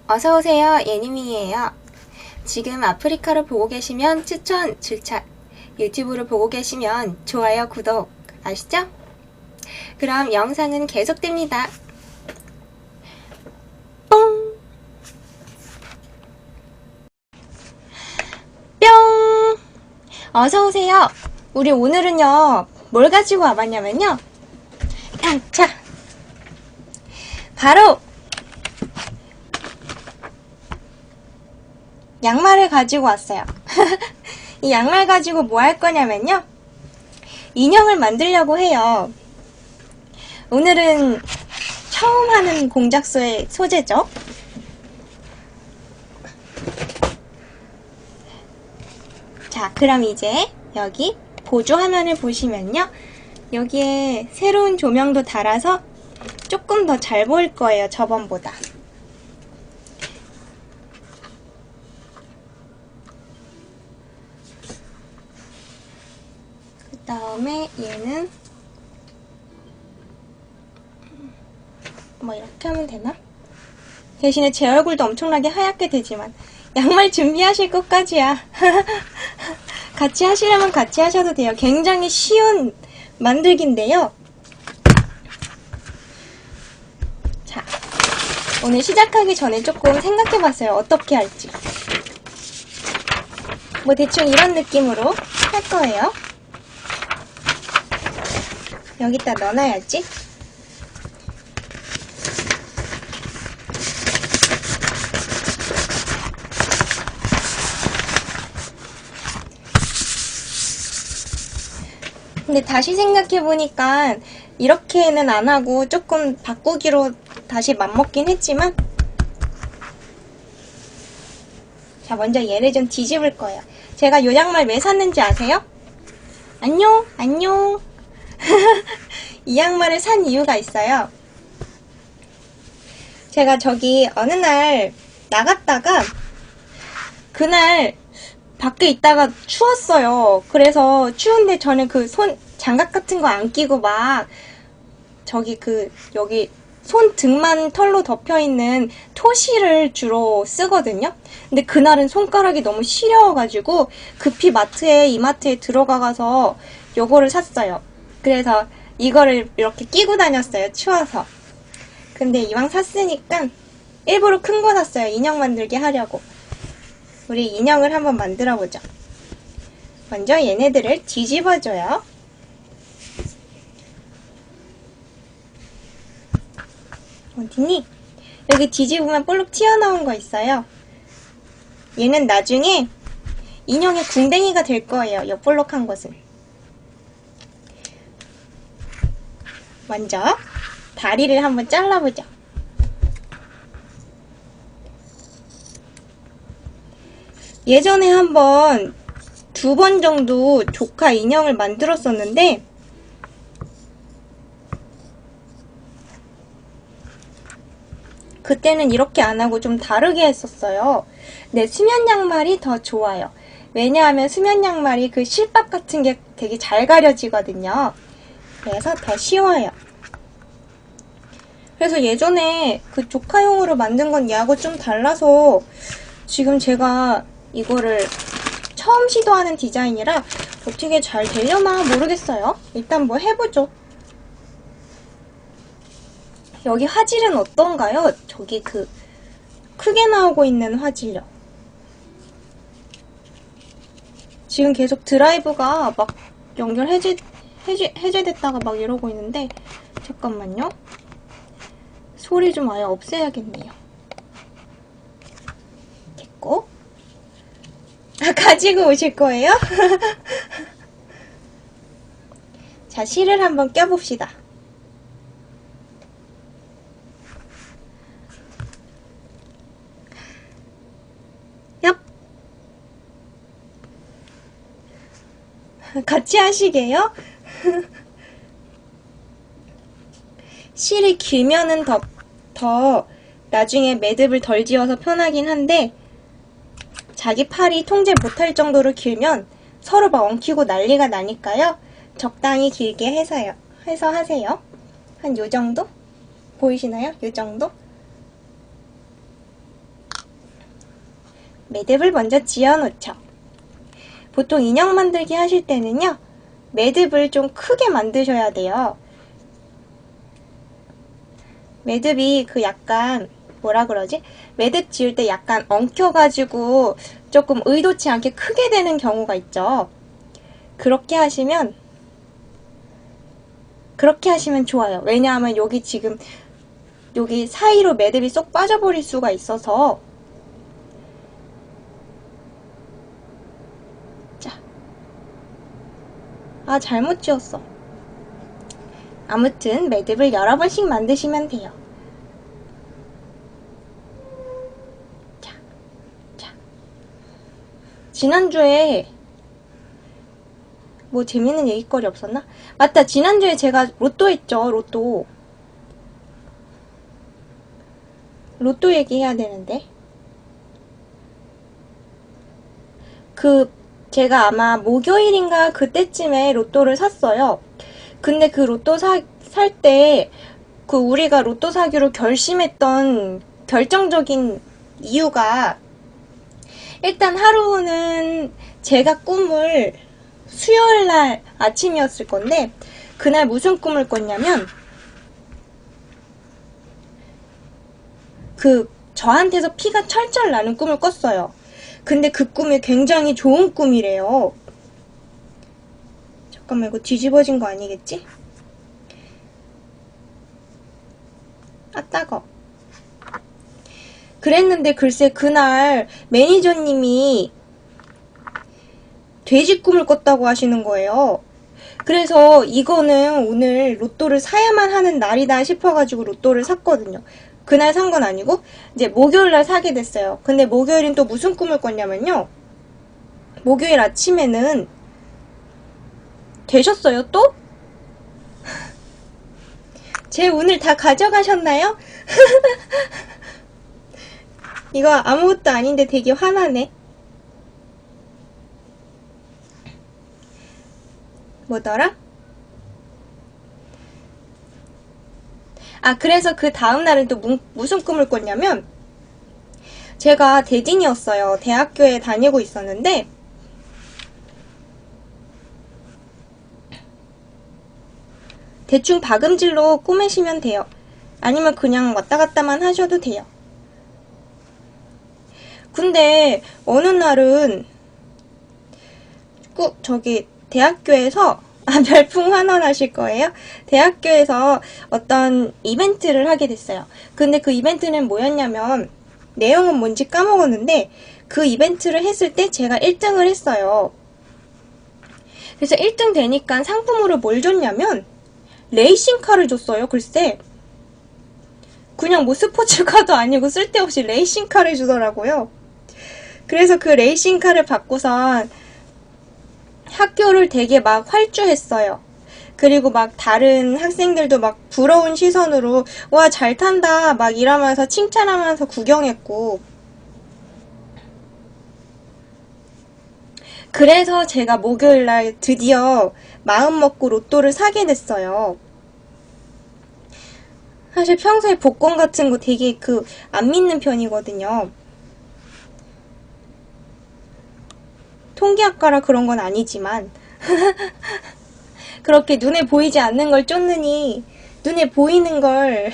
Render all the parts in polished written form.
어서오세요. 예니밍이에요. 지금 아프리카를 보고 계시면 추천, 줄착, 유튜브를 보고 계시면 좋아요, 구독 아시죠? 그럼 영상은 계속됩니다. 뽕! 뿅! 어서오세요. 우리 오늘은요, 뭘 가지고 와봤냐면요. 자, 바로 양말을 가지고 왔어요. 이 양말 가지고 뭐 할 거냐면요. 인형을 만들려고 해요. 오늘은 처음 하는 공작소의 소재죠. 자, 그럼 이제 여기 보조 화면을 보시면요. 여기에 새로운 조명도 달아서 조금 더 잘 보일 거예요. 저번보다. 그 다음에 얘는 뭐 이렇게 하면 되나? 대신에 제 얼굴도 엄청나게 하얗게 되지만 양말 준비하실 것까지야. 같이 하시려면 같이 하셔도 돼요. 굉장히 쉬운 만들기인데요. 자, 오늘 시작하기 전에 조금 생각해봤어요. 어떻게 할지. 뭐 대충 이런 느낌으로 할 거예요. 여기다 넣어놔야지. 근데 다시 생각해보니까 이렇게는 안 하고 조금 바꾸기로 다시 맘먹긴 했지만, 자, 먼저 얘를 좀 뒤집을 거예요. 제가 이 양말 왜 샀는지 아세요? 안녕, 안녕. 이 양말을 산 이유가 있어요. 제가 저기 어느 날 나갔다가 그날 밖에 있다가 추웠어요. 그래서 추운데 저는 그 장갑 같은 거 안 끼고 막 저기 여기 손 등만 털로 덮여있는 토시를 주로 쓰거든요. 근데 그날은 손가락이 너무 시려워가지고 급히 이마트에 들어가서 요거를 샀어요. 그래서 이거를 이렇게 끼고 다녔어요. 추워서. 근데 이왕 샀으니까 일부러 큰 거 샀어요. 인형 만들기 하려고. 우리 인형을 한번 만들어보죠. 먼저 얘네들을 뒤집어줘요. 어디니? 여기 뒤집으면 볼록 튀어나온 거 있어요. 얘는 나중에 인형의 궁뎅이가 될 거예요. 이 볼록한 것은. 먼저 다리를 한번 잘라보죠. 예전에 한번 2번 정도 조카 인형을 만들었었는데 그때는 이렇게 안 하고 좀 다르게 했었어요. 근데 수면 양말이 더 좋아요. 왜냐하면 수면 양말이 그 실밥 같은 게 되게 잘 가려지거든요. 그래서 더 쉬워요. 그래서 예전에 그 조카용으로 만든 건 얘하고 좀 달라서 지금 제가 이거를 처음 시도하는 디자인이라 어떻게 잘 되려나 모르겠어요. 일단 뭐 해보죠. 여기 화질은 어떤가요? 저기 크게 나오고 있는 화질요. 지금 계속 드라이브가 막 연결 해제됐다가 막 이러고 있는데 잠깐만요. 소리 좀 아예 없애야겠네요. 됐고. 가지고 오실 거예요? 자, 실을 한번 껴봅시다. 얍! 같이 하시게요? 실이 길면은 더 나중에 매듭을 덜 지어서 편하긴 한데 자기 팔이 통제 못할 정도로 길면 서로 막 엉키고 난리가 나니까요. 적당히 길게 해서 하세요. 한 요 정도? 보이시나요? 요 정도? 매듭을 먼저 지어놓죠. 보통 인형 만들기 하실 때는요, 매듭을 좀 크게 만드셔야 돼요. 매듭이 그 약간 뭐라 그러지? 매듭 지을 때 약간 엉켜가지고 조금 의도치 않게 크게 되는 경우가 있죠. 그렇게 하시면 좋아요. 왜냐하면 여기 지금 여기 사이로 매듭이 쏙 빠져버릴 수가 있어서. 자, 잘못 지었어. 아무튼 매듭을 여러 번씩 만드시면 돼요. 자. 지난주에 뭐 재밌는 얘기거리 없었나? 맞다, 지난주에 제가 로또 했죠. 로또 얘기해야 되는데. 제가 아마 목요일인가 그때쯤에 로또를 샀어요. 근데 그 로또 살 때, 우리가 로또 사기로 결심했던 결정적인 이유가, 일단 하루는 제가 꿈을 수요일날 아침이었을 건데, 그날 무슨 꿈을 꿨냐면, 저한테서 피가 철철 나는 꿈을 꿨어요. 근데 그 꿈이 굉장히 좋은 꿈이래요. 잠깐만, 이거 뒤집어진 거 아니겠지? 따가워. 그랬는데 글쎄 그날 매니저님이 돼지 꿈을 꿨다고 하시는 거예요. 그래서 이거는 오늘 로또를 사야만 하는 날이다 싶어가지고 로또를 샀거든요. 그날 산 건 아니고 이제 목요일날 사게 됐어요. 근데 목요일은 또 무슨 꿈을 꿨냐면요, 목요일 아침에는 되셨어요 또? 제 운을 다 가져가셨나요? 이거 아무것도 아닌데 되게 화나네. 뭐더라? 그래서 그 다음날은 또 무슨 꿈을 꿨냐면, 제가 대진이었어요. 대학교에 다니고 있었는데, 대충 박음질로 꾸미시면 돼요. 아니면 그냥 왔다 갔다만 하셔도 돼요. 근데 어느 날은 대학교에서 별풍 환원하실 거예요. 대학교에서 어떤 이벤트를 하게 됐어요. 근데 그 이벤트는 뭐였냐면, 내용은 뭔지 까먹었는데 그 이벤트를 했을 때 제가 1등을 했어요. 그래서 1등 되니까 상품으로 뭘 줬냐면 레이싱카를 줬어요. 글쎄, 그냥 뭐 스포츠카도 아니고 쓸데없이 레이싱카를 주더라고요. 그래서 그 레이싱카를 받고선 학교를 되게 막 활주했어요. 그리고 막 다른 학생들도 막 부러운 시선으로 와, 잘 탄다 막 이러면서 칭찬하면서 구경했고, 그래서 제가 목요일날 드디어 마음 먹고 로또를 사게 됐어요. 사실 평소에 복권 같은 거 되게 안 믿는 편이거든요. 통계학과라 그런 건 아니지만 그렇게 눈에 보이지 않는 걸 쫓느니 눈에 보이는 걸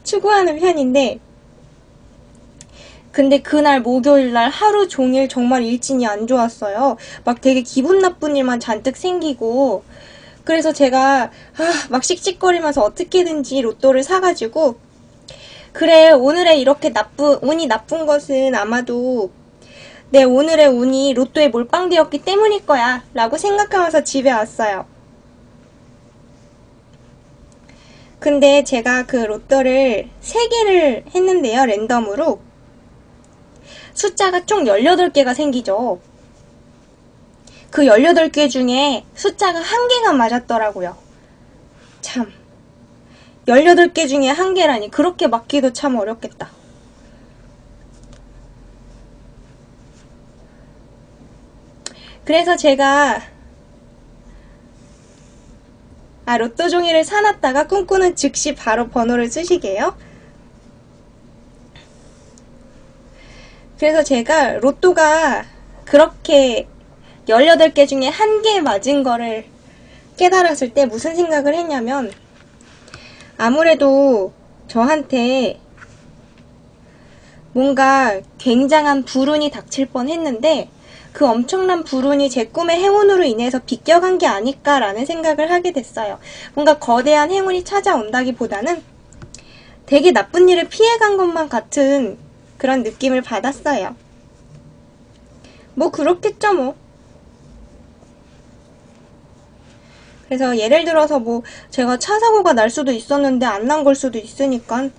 추구하는 편인데, 근데 그날 목요일날 하루 종일 정말 일진이 안 좋았어요. 막 되게 기분 나쁜 일만 잔뜩 생기고, 그래서 제가 막 씩씩거리면서 어떻게든지 로또를 사가지고, 그래, 오늘의 이렇게 운이 나쁜 것은 아마도 내 오늘의 운이 로또에 몰빵되었기 때문일 거야 라고 생각하면서 집에 왔어요. 근데 제가 그 로또를 3개를 했는데요, 랜덤으로. 숫자가 총 18개가 생기죠. 그 18개 중에 숫자가 1개가 맞았더라고요. 참, 18개 중에 1개라니 그렇게 맞기도 참 어렵겠다. 그래서 제가 로또 종이를 사놨다가 꿈꾸는 즉시 바로 번호를 쓰시게요. 그래서 제가 로또가 그렇게 18개 중에 1개 맞은 거를 깨달았을 때 무슨 생각을 했냐면, 아무래도 저한테 뭔가 굉장한 불운이 닥칠 뻔 했는데, 그 엄청난 불운이 제 꿈의 행운으로 인해서 비껴간 게 아닐까라는 생각을 하게 됐어요. 뭔가 거대한 행운이 찾아온다기보다는 되게 나쁜 일을 피해간 것만 같은 그런 느낌을 받았어요. 뭐 그렇겠죠 뭐. 그래서 예를 들어서 뭐 제가 차 사고가 날 수도 있었는데 안 난 걸 수도 있으니까,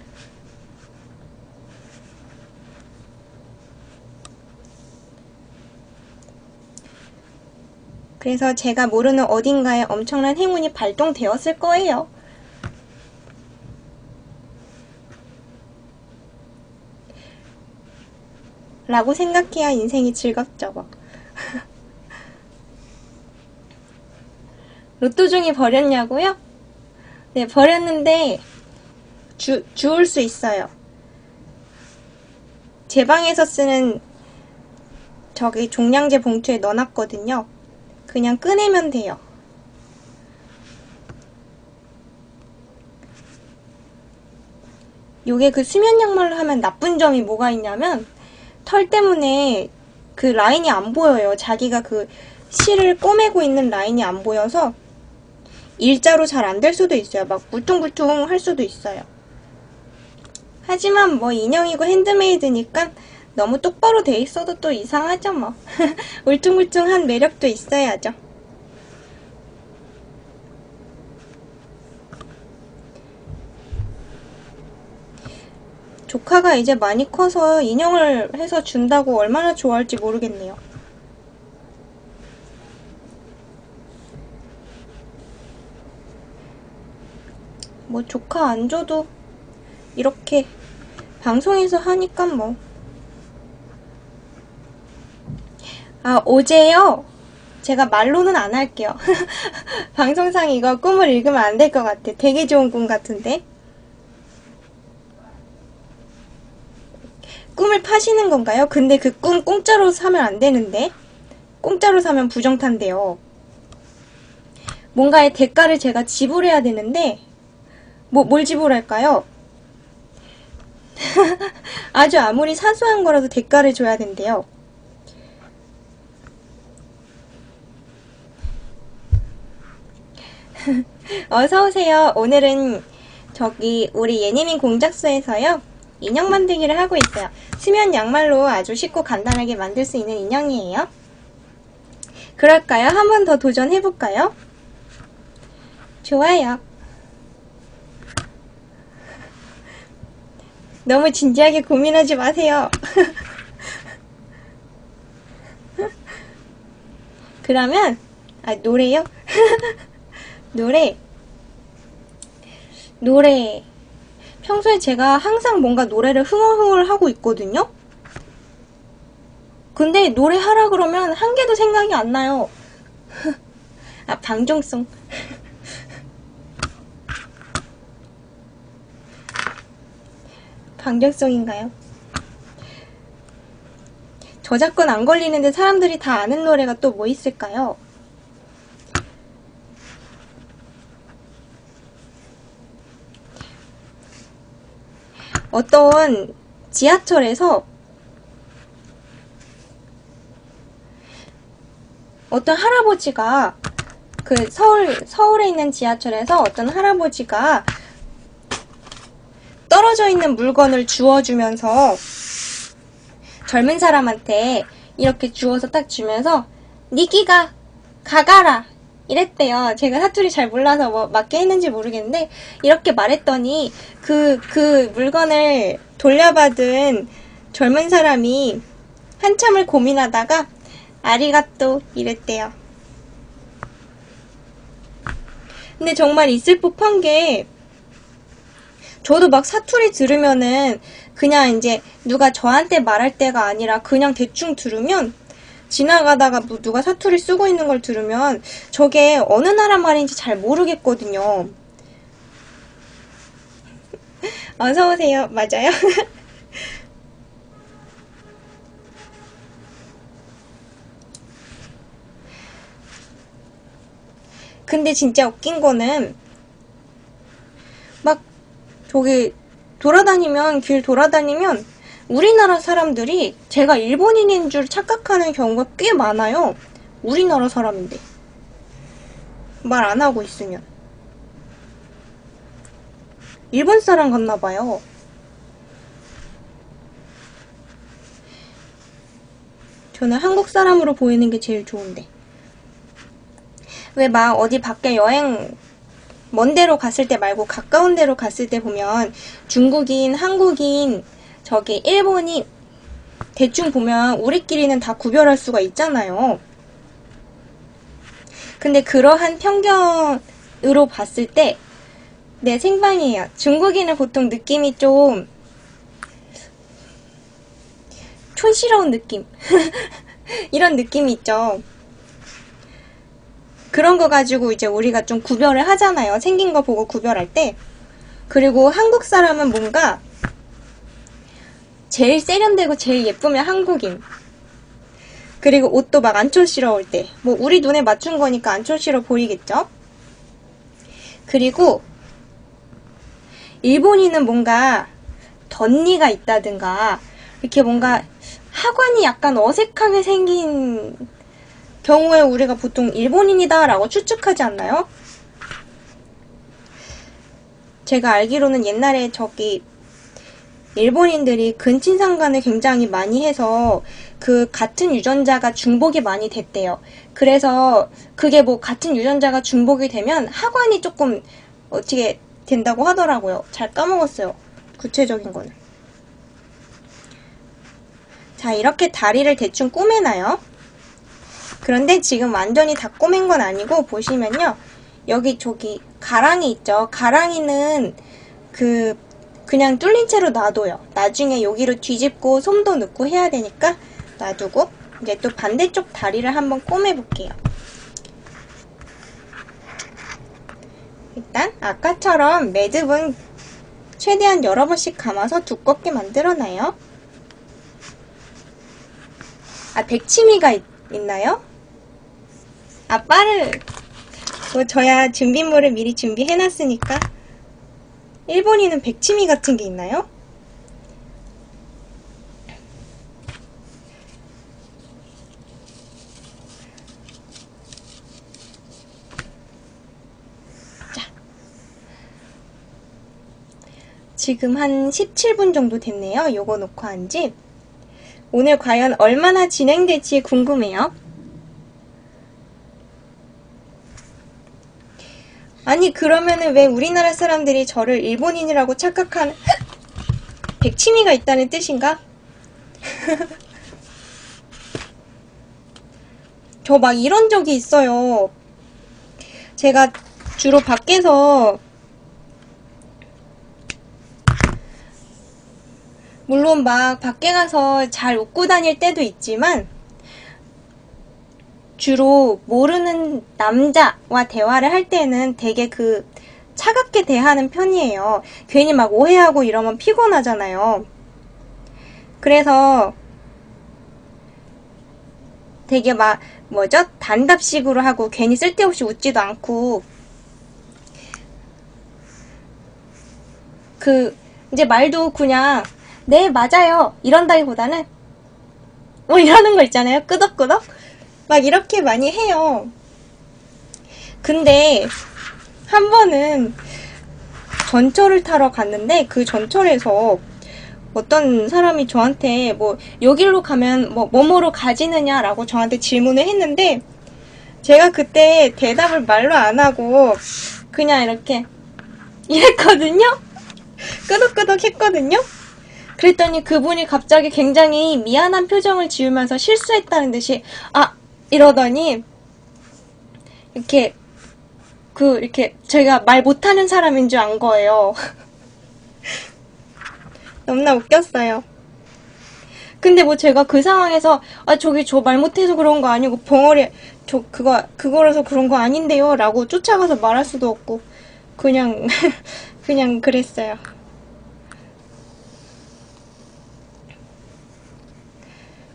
그래서 제가 모르는 어딘가에 엄청난 행운이 발동되었을 거예요. 라고 생각해야 인생이 즐겁죠 뭐. 로또 종이 버렸냐고요? 네, 버렸는데 주울 수 있어요. 제 방에서 쓰는 저기 종량제 봉투에 넣어놨거든요. 그냥 꺼내면 돼요. 요게 그 수면 양말로 하면 나쁜 점이 뭐가 있냐면, 털 때문에 그 라인이 안 보여요. 자기가 그 실을 꼬매고 있는 라인이 안 보여서 일자로 잘 안 될 수도 있어요. 막 울퉁불퉁 할 수도 있어요. 하지만 뭐 인형이고 핸드메이드니까 너무 똑바로 돼 있어도 또 이상하죠 뭐. 울퉁불퉁한 매력도 있어야죠. 조카가 이제 많이 커서 인형을 해서 준다고 얼마나 좋아할지 모르겠네요. 뭐 조카 안 줘도 이렇게 방송에서 하니까 뭐. 아, 어제요? 제가 말로는 안 할게요. 방송상 이거 꿈을 읽으면 안 될 것 같아. 되게 좋은 꿈 같은데. 꿈을 파시는 건가요? 근데 그 꿈 공짜로 사면 안 되는데. 공짜로 사면 부정탄대요. 뭔가의 대가를 제가 지불해야 되는데, 뭘 지불할까요? 아주 아무리 사소한 거라도 대가를 줘야 된대요. 어서오세요. 오늘은 저기 우리 예니민 공작소에서요, 인형 만들기를 하고 있어요. 수면 양말로 아주 쉽고 간단하게 만들 수 있는 인형이에요. 그럴까요? 한 번 더 도전해볼까요? 좋아요. 너무 진지하게 고민하지 마세요. 그러면 노래요? 노래. 평소에 제가 항상 뭔가 노래를 흥얼흥얼 하고 있거든요? 근데 노래하라 그러면 한 개도 생각이 안 나요. 방종송. 방종송인가요? 저작권 안 걸리는데 사람들이 다 아는 노래가 또 뭐 있을까요? 어떤 지하철에서 어떤 할아버지가 그 서울에 있는 지하철에서 어떤 할아버지가 떨어져 있는 물건을 주워주면서 젊은 사람한테 이렇게 주워서 딱 주면서 니기가 가가라 이랬대요. 제가 사투리 잘 몰라서 뭐 맞게 했는지 모르겠는데, 이렇게 말했더니 그 물건을 돌려받은 젊은 사람이 한참을 고민하다가 아리가또 이랬대요. 근데 정말 있을 법한 게, 저도 막 사투리 들으면은 그냥 이제 누가 저한테 말할 때가 아니라 그냥 대충 들으면, 지나가다가 뭐 누가 사투리 쓰고 있는 걸 들으면 저게 어느 나라 말인지 잘 모르겠거든요. 어서오세요. 맞아요? 근데 진짜 웃긴 거는 막 저기 길 돌아다니면 우리나라 사람들이 제가 일본인인 줄 착각하는 경우가 꽤 많아요. 우리나라 사람인데. 말 안 하고 있으면. 일본 사람 같나 봐요. 저는 한국 사람으로 보이는 게 제일 좋은데. 왜 막 어디 밖에 여행 먼 데로 갔을 때 말고 가까운 데로 갔을 때 보면 중국인, 한국인, 저기 일본인 대충 보면 우리끼리는 다 구별할 수가 있잖아요. 근데 그러한 편견으로 봤을 때 네, 생방이에요. 중국인은 보통 느낌이 좀 촌스러운 느낌 이런 느낌이 있죠. 그런 거 가지고 이제 우리가 좀 구별을 하잖아요. 생긴 거 보고 구별할 때. 그리고 한국 사람은 뭔가 제일 세련되고 제일 예쁘면 한국인. 그리고 옷도 막 안 촌스러울 때. 뭐 우리 눈에 맞춘 거니까 안 촌스러워 보이겠죠? 그리고 일본인은 뭔가 덧니가 있다든가 이렇게 뭔가 하관이 약간 어색하게 생긴 경우에 우리가 보통 일본인이다 라고 추측하지 않나요? 제가 알기로는 옛날에 저기 일본인들이 근친상간을 굉장히 많이 해서 그 같은 유전자가 중복이 많이 됐대요. 그래서 그게 뭐 같은 유전자가 중복이 되면 하관이 조금 어떻게 된다고 하더라고요. 잘 까먹었어요. 구체적인 거는. 자, 이렇게 다리를 대충 꼬매놔요. 그런데 지금 완전히 다 꼬맨 건 아니고 보시면요. 여기 저기 가랑이 있죠. 가랑이는 그냥 뚫린 채로 놔둬요. 나중에 여기로 뒤집고 솜도 넣고 해야 되니까 놔두고 이제 또 반대쪽 다리를 한번 꼬매볼게요. 일단 아까처럼 매듭은 최대한 여러 번씩 감아서 두껍게 만들어놔요. 아, 백치미가 있나요? 뭐 저야 준비물을 미리 준비해놨으니까. 일본인은 백치미 같은 게 있나요? 자, 지금 한 17분 정도 됐네요. 요거 놓고 한 지. 오늘 과연 얼마나 진행될지 궁금해요. 아니 그러면은 왜 우리나라 사람들이 저를 일본인이라고 착각하는 백치미가 있다는 뜻인가? 저 막 이런 적이 있어요. 제가 주로 밖에서 물론 막 밖에 가서 잘 웃고 다닐 때도 있지만 주로 모르는 남자와 대화를 할 때는 되게 차갑게 대하는 편이에요. 괜히 막 오해하고 이러면 피곤하잖아요. 그래서 되게 막 단답식으로 하고 괜히 쓸데없이 웃지도 않고 이제 말도 그냥 네 맞아요 이런다기보다는 뭐 이러는 거 있잖아요. 끄덕끄덕 막 이렇게 많이 해요. 근데 한 번은 전철을 타러 갔는데 그 전철에서 어떤 사람이 저한테 뭐 여기로 가면 뭐뭐로 가지느냐 라고 저한테 질문을 했는데 제가 그때 대답을 말로 안 하고 그냥 이렇게 이랬거든요. 끄덕끄덕 했거든요. 그랬더니 그분이 갑자기 굉장히 미안한 표정을 지으면서 실수했다는 듯이 이러더니 이렇게 제가 말 못하는 사람인 줄 안 거예요. 너무나 웃겼어요. 근데 뭐 제가 그 상황에서 저기 저 말 못해서 그런 거 아니고 벙어리 그거라서 그런 거 아닌데요 라고 쫓아가서 말할 수도 없고 그냥 그냥 그랬어요.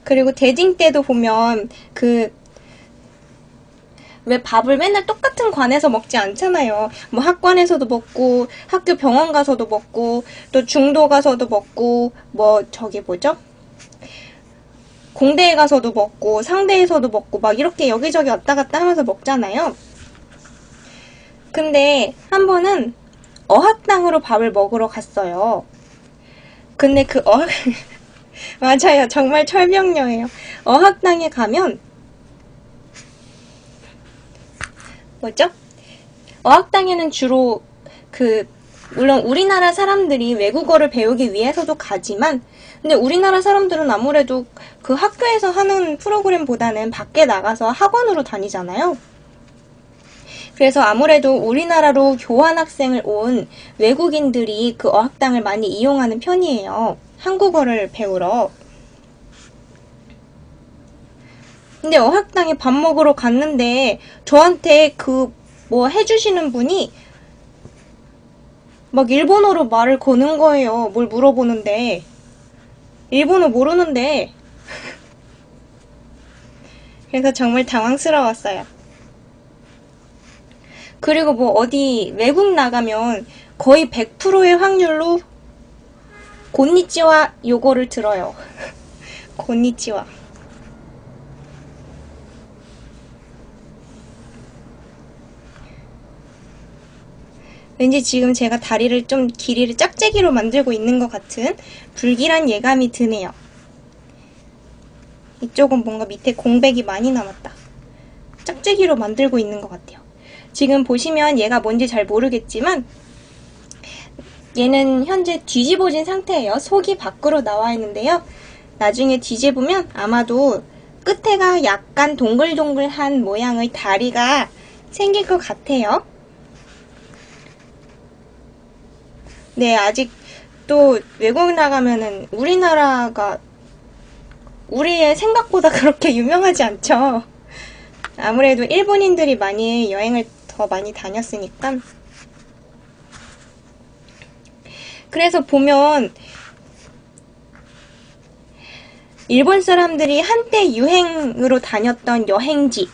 그리고 대딩 때도 보면 왜 밥을 맨날 똑같은 관에서 먹지 않잖아요. 뭐 학관에서도 먹고, 학교 병원 가서도 먹고, 또 중도 가서도 먹고, 뭐 저기 뭐죠? 공대에 가서도 먹고, 상대에서도 먹고, 막 이렇게 여기저기 왔다 갔다 하면서 먹잖아요. 근데 한 번은 어학당으로 밥을 먹으러 갔어요. 근데 그 맞아요. 정말 철명녀예요. 어학당에 가면 뭐죠? 어학당에는 주로 물론 우리나라 사람들이 외국어를 배우기 위해서도 가지만, 근데 우리나라 사람들은 아무래도 그 학교에서 하는 프로그램보다는 밖에 나가서 학원으로 다니잖아요. 그래서 아무래도 우리나라로 교환학생을 온 외국인들이 그 어학당을 많이 이용하는 편이에요. 한국어를 배우러. 근데 어학당에 밥 먹으러 갔는데 저한테 뭐 해주시는 분이 막 일본어로 말을 거는 거예요. 뭘 물어보는데. 일본어 모르는데. 그래서 정말 당황스러웠어요. 그리고 뭐 어디 외국 나가면 거의 100%의 확률로 곤니찌와 요거를 들어요. 곤니찌와. 왠지 지금 제가 다리를 좀 길이를 짝재기로 만들고 있는 것 같은 불길한 예감이 드네요. 이쪽은 뭔가 밑에 공백이 많이 남았다. 짝재기로 만들고 있는 것 같아요. 지금 보시면 얘가 뭔지 잘 모르겠지만 얘는 현재 뒤집어진 상태예요. 속이 밖으로 나와 있는데요. 나중에 뒤집으면 아마도 끝에가 약간 동글동글한 모양의 다리가 생길 것 같아요. 네, 아직 또 외국 나가면은 우리나라가 우리의 생각보다 그렇게 유명하지 않죠. 아무래도 일본인들이 많이 여행을 더 많이 다녔으니까. 그래서 보면 일본 사람들이 한때 유행으로 다녔던 여행지,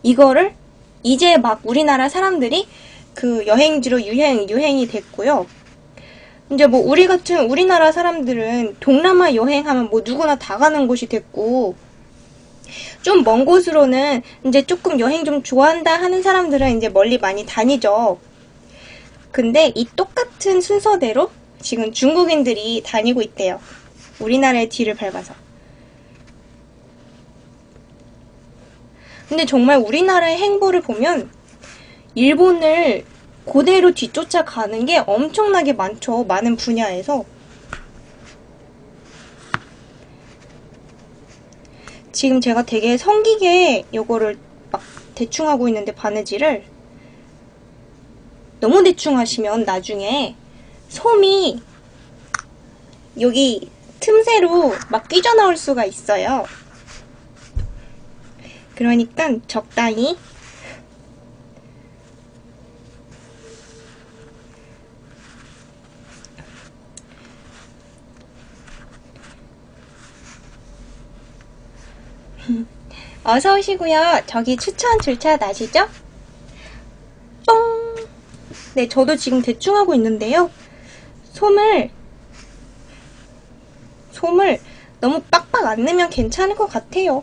이거를 이제 막 우리나라 사람들이 그 여행지로 유행이 됐고요. 이제 뭐 우리 같은 우리나라 사람들은 동남아 여행하면 뭐 누구나 다 가는 곳이 됐고, 좀 먼 곳으로는 이제 조금 여행 좀 좋아한다 하는 사람들은 이제 멀리 많이 다니죠. 근데 이 똑같은 순서대로 지금 중국인들이 다니고 있대요. 우리나라의 뒤를 밟아서. 근데 정말 우리나라의 행보를 보면 일본을 그대로 뒤쫓아가는 게 엄청나게 많죠. 많은 분야에서. 지금 제가 되게 성기게 요거를 막 대충 하고 있는데, 바느질을 너무 대충 하시면 나중에 솜이 여기 틈새로 막 삐져나올 수가 있어요. 그러니까 적당히 어서 오시고요. 저기 추천 줄차 나시죠? 뽕! 네, 저도 지금 대충 하고 있는데요. 솜을 너무 빡빡 안 넣으면 괜찮을 것 같아요.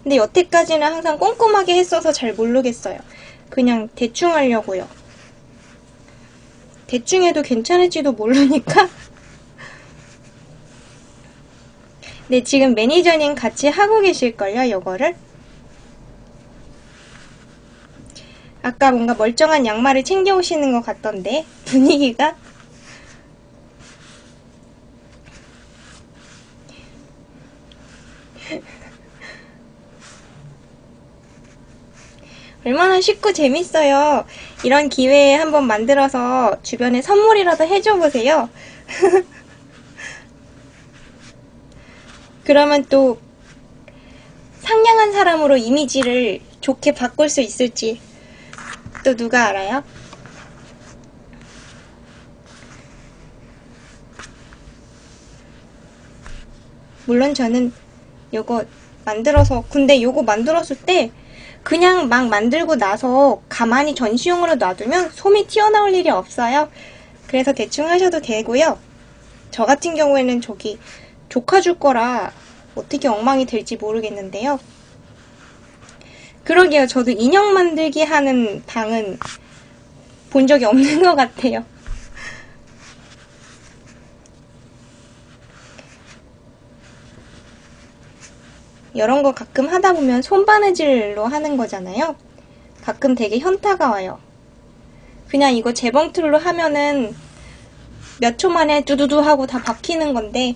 근데 여태까지는 항상 꼼꼼하게 했어서 잘 모르겠어요. 그냥 대충 하려고요. 대충 해도 괜찮을지도 모르니까. 네, 지금 매니저님 같이 하고 계실걸요, 요거를? 아까 뭔가 멀쩡한 양말을 챙겨오시는 것 같던데, 분위기가? 얼마나 쉽고 재밌어요. 이런 기회에 한번 만들어서 주변에 선물이라도 해줘보세요. 그러면 또 상냥한 사람으로 이미지를 좋게 바꿀 수 있을지 또 누가 알아요? 물론 저는 요거 만들어서, 근데 요거 만들었을 때 그냥 막 만들고 나서 가만히 전시용으로 놔두면 솜이 튀어나올 일이 없어요. 그래서 대충 하셔도 되고요. 저 같은 경우에는 저기 조카 줄 거라 어떻게 엉망이 될지 모르겠는데요. 그러게요. 저도 인형 만들기 하는 방은 본 적이 없는 것 같아요. 이런 거 가끔 하다 보면 손바느질로 하는 거잖아요. 가끔 되게 현타가 와요. 그냥 이거 재봉틀로 하면은 몇 초 만에 두두두 하고 다 박히는 건데,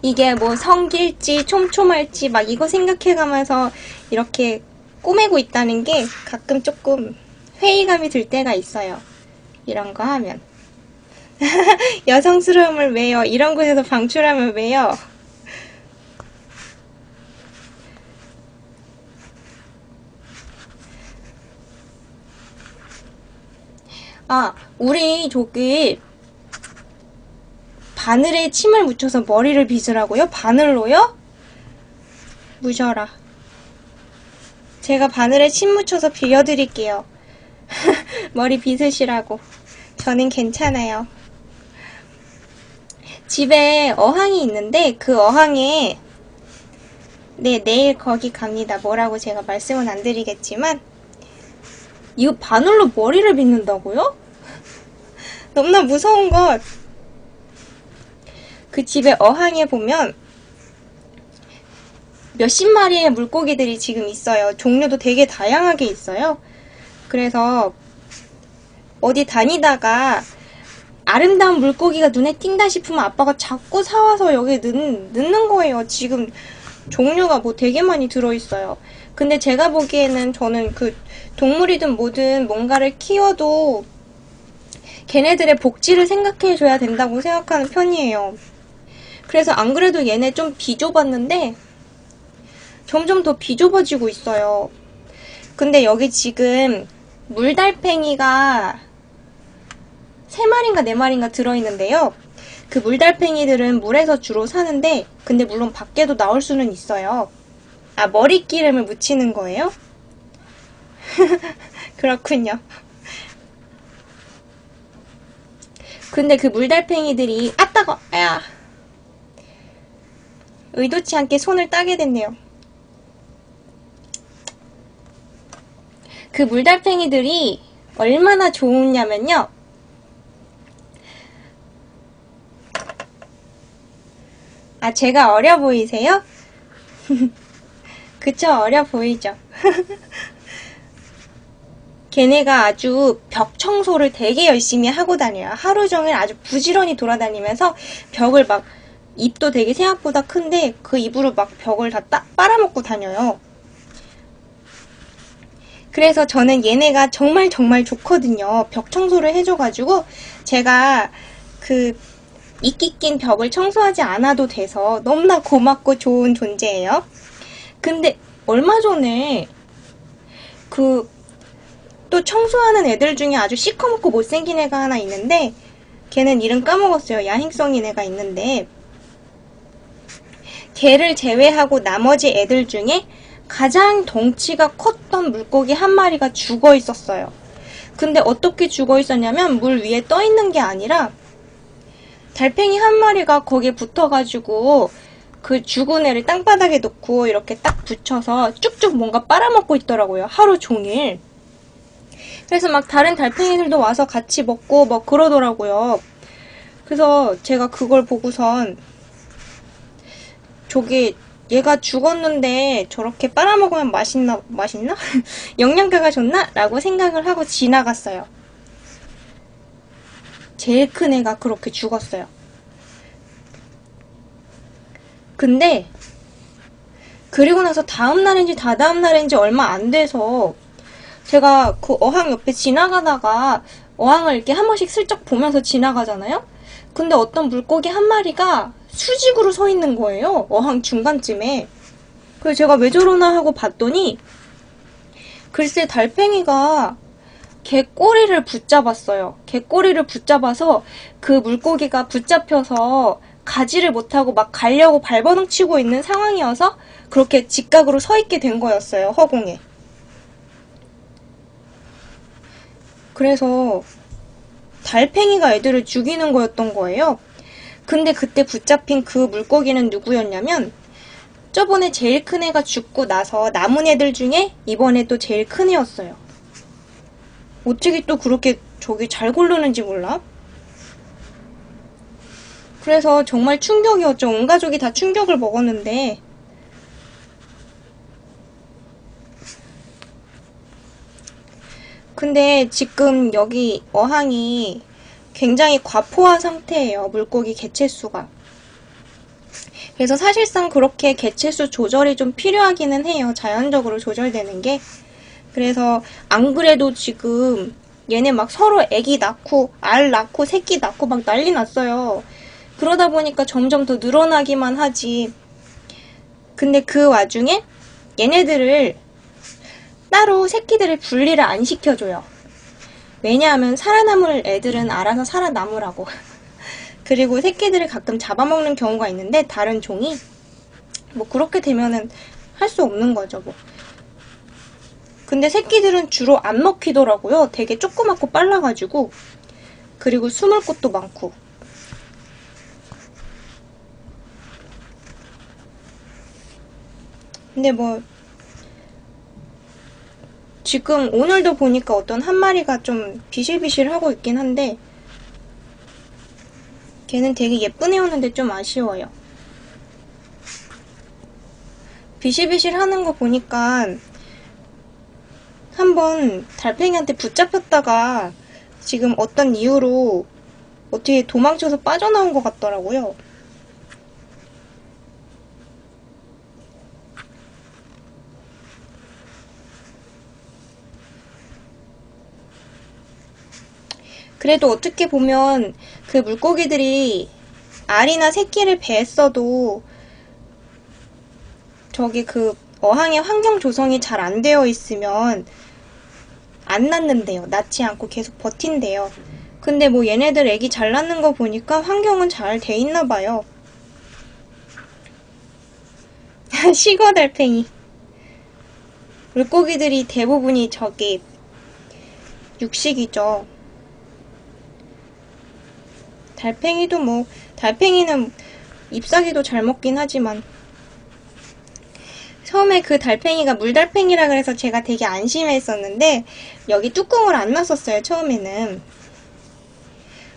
이게 뭐 성길지 촘촘할지 막 이거 생각해가면서 이렇게 꼬매고 있다는 게 가끔 조금 회의감이 들 때가 있어요. 이런 거 하면. 여성스러움을 왜요? 이런 곳에서 방출하면 왜요? 아, 우리 저기 바늘에 침을 묻혀서 머리를 빗으라고요? 바늘로요? 무셔라. 제가 바늘에 침 묻혀서 빌려드릴게요. 머리 빗으시라고. 저는 괜찮아요. 집에 어항이 있는데 그 어항에 내일 거기 갑니다. 뭐라고 제가 말씀은 안 드리겠지만, 이거 바늘로 머리를 빗는다고요? 너무나 무서운 것. 그 집에 어항에 보면 몇십 마리의 물고기들이 지금 있어요. 종류도 되게 다양하게 있어요. 그래서 어디 다니다가 아름다운 물고기가 눈에 띈다 싶으면 아빠가 자꾸 사와서 여기에 넣는 거예요. 지금 종류가 뭐 되게 많이 들어있어요. 근데 제가 보기에는 저는 그 동물이든 뭐든 뭔가를 키워도 걔네들의 복지를 생각해줘야 된다고 생각하는 편이에요. 그래서 안 그래도 얘네 좀 비좁았는데 점점 더 비좁아지고 있어요. 근데 여기 지금 물달팽이가 3마리인가 4마리인가 들어있는데요. 그 물달팽이들은 물에서 주로 사는데, 근데 물론 밖에도 나올 수는 있어요. 아, 머리기름을 묻히는 거예요? 그렇군요. 근데 그 물달팽이들이, 아, 따가워! 야, 의도치 않게 손을 따게 됐네요. 그 물달팽이들이 얼마나 좋으냐면요. 아, 제가 어려 보이세요? 그쵸, 어려 보이죠? 걔네가 아주 벽 청소를 되게 열심히 하고 다녀요. 하루 종일 아주 부지런히 돌아다니면서 벽을 막, 입도 되게 생각보다 큰데 그 입으로 막 벽을 다 빨아먹고 다녀요. 그래서 저는 얘네가 정말 정말 좋거든요. 벽 청소를 해줘가지고 제가 그 이끼 낀 벽을 청소하지 않아도 돼서 너무나 고맙고 좋은 존재예요. 근데 얼마 전에 그 또 청소하는 애들 중에 아주 시커멓고 못생긴 애가 하나 있는데, 걔는 이름 까먹었어요. 야행성인 애가 있는데, 걔를 제외하고 나머지 애들 중에 가장 덩치가 컸던 물고기 한 마리가 죽어 있었어요. 근데 어떻게 죽어 있었냐면 물 위에 떠 있는 게 아니라 달팽이 한 마리가 거기에 붙어가지고 그 죽은 애를 땅바닥에 놓고 이렇게 딱 붙여서 쭉쭉 뭔가 빨아먹고 있더라고요. 하루 종일. 그래서 막 다른 달팽이들도 와서 같이 먹고 막 그러더라고요. 그래서 제가 그걸 보고선 저기 얘가 죽었는데 저렇게 빨아먹으면 맛있나? 영양가가 좋나? 라고 생각을 하고 지나갔어요. 제일 큰 애가 그렇게 죽었어요. 근데 그리고 나서 다음 날인지 다다음 날인지 얼마 안 돼서 제가 그 어항 옆에 지나가다가 어항을 이렇게 한 번씩 슬쩍 보면서 지나가잖아요? 근데 어떤 물고기 한 마리가 수직으로 서 있는 거예요. 어항 중간쯤에. 그래서 제가 왜 저러나 하고 봤더니 글쎄 달팽이가 개 꼬리를 붙잡았어요. 개 꼬리를 붙잡아서 그 물고기가 붙잡혀서 가지를 못하고 막 가려고 발버둥 치고 있는 상황이어서 그렇게 직각으로 서 있게 된 거였어요, 허공에. 그래서 달팽이가 애들을 죽이는 거였던 거예요. 근데 그때 붙잡힌 그 물고기는 누구였냐면 저번에 제일 큰 애가 죽고 나서 남은 애들 중에 이번에 또 제일 큰 애였어요. 어떻게 또 그렇게 저기 잘 고르는지 몰라? 그래서 정말 충격이었죠. 온 가족이 다 충격을 먹었는데 근데 지금 여기 어항이 굉장히 과포화 상태예요. 물고기 개체수가. 그래서 사실상 그렇게 개체수 조절이 좀 필요하기는 해요. 자연적으로 조절되는 게. 그래서 안 그래도 지금 얘네 막 서로 애기 낳고 알 낳고 새끼 낳고 막 난리 났어요. 그러다 보니까 점점 더 늘어나기만 하지. 근데 그 와중에 얘네들을 따로 새끼들을 분리를 안 시켜줘요. 왜냐하면 살아남을 애들은 알아서 살아남으라고. 그리고 새끼들을 가끔 잡아먹는 경우가 있는데 다른 종이 뭐 그렇게 되면은 할 수 없는 거죠 뭐. 근데 새끼들은 주로 안 먹히더라고요. 되게 조그맣고 빨라가지고. 그리고 숨을 곳도 많고. 근데 뭐 지금 오늘도 보니까 어떤 한 마리가 좀 비실비실하고 있긴 한데 걔는 되게 예쁜 애였는데 좀 아쉬워요. 비실비실 하는 거 보니까 한번 달팽이한테 붙잡혔다가 지금 어떤 이유로 어떻게 도망쳐서 빠져나온 것 같더라고요. 그래도 어떻게 보면 그 물고기들이 알이나 새끼를 배했어도 저기 그 어항의 환경 조성이 잘 안 되어 있으면 안 낳는데요. 낳지 않고 계속 버틴대요. 근데 뭐 얘네들 애기 잘 낳는 거 보니까 환경은 잘 돼 있나 봐요. 시거 달팽이. 물고기들이 대부분이 저기 육식이죠. 달팽이도 뭐 달팽이는 잎사귀도 잘 먹긴 하지만 처음에 그 달팽이가 물달팽이라 그래서 제가 되게 안심했었는데 여기 뚜껑을 안 놨었어요. 처음에는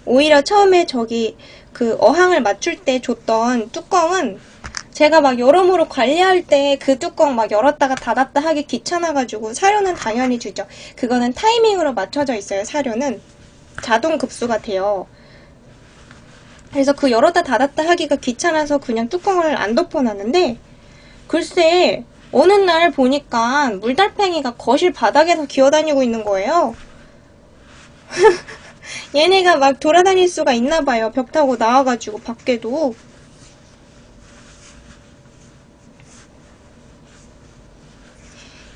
오히려 처음에 저기 그 어항을 맞출 때 줬던 뚜껑은 제가 막 여러모로 관리할 때 그 뚜껑 막 열었다가 닫았다 하기 귀찮아가지고 사료는 당연히 주죠. 그거는 타이밍으로 맞춰져 있어요. 사료는 자동 급수가 돼요. 그래서 그 열었다 닫았다 하기가 귀찮아서 그냥 뚜껑을 안 덮어놨는데 글쎄 어느 날 보니까 물달팽이가 거실 바닥에서 기어다니고 있는 거예요. 얘네가 막 돌아다닐 수가 있나봐요. 벽 타고 나와가지고 밖에도.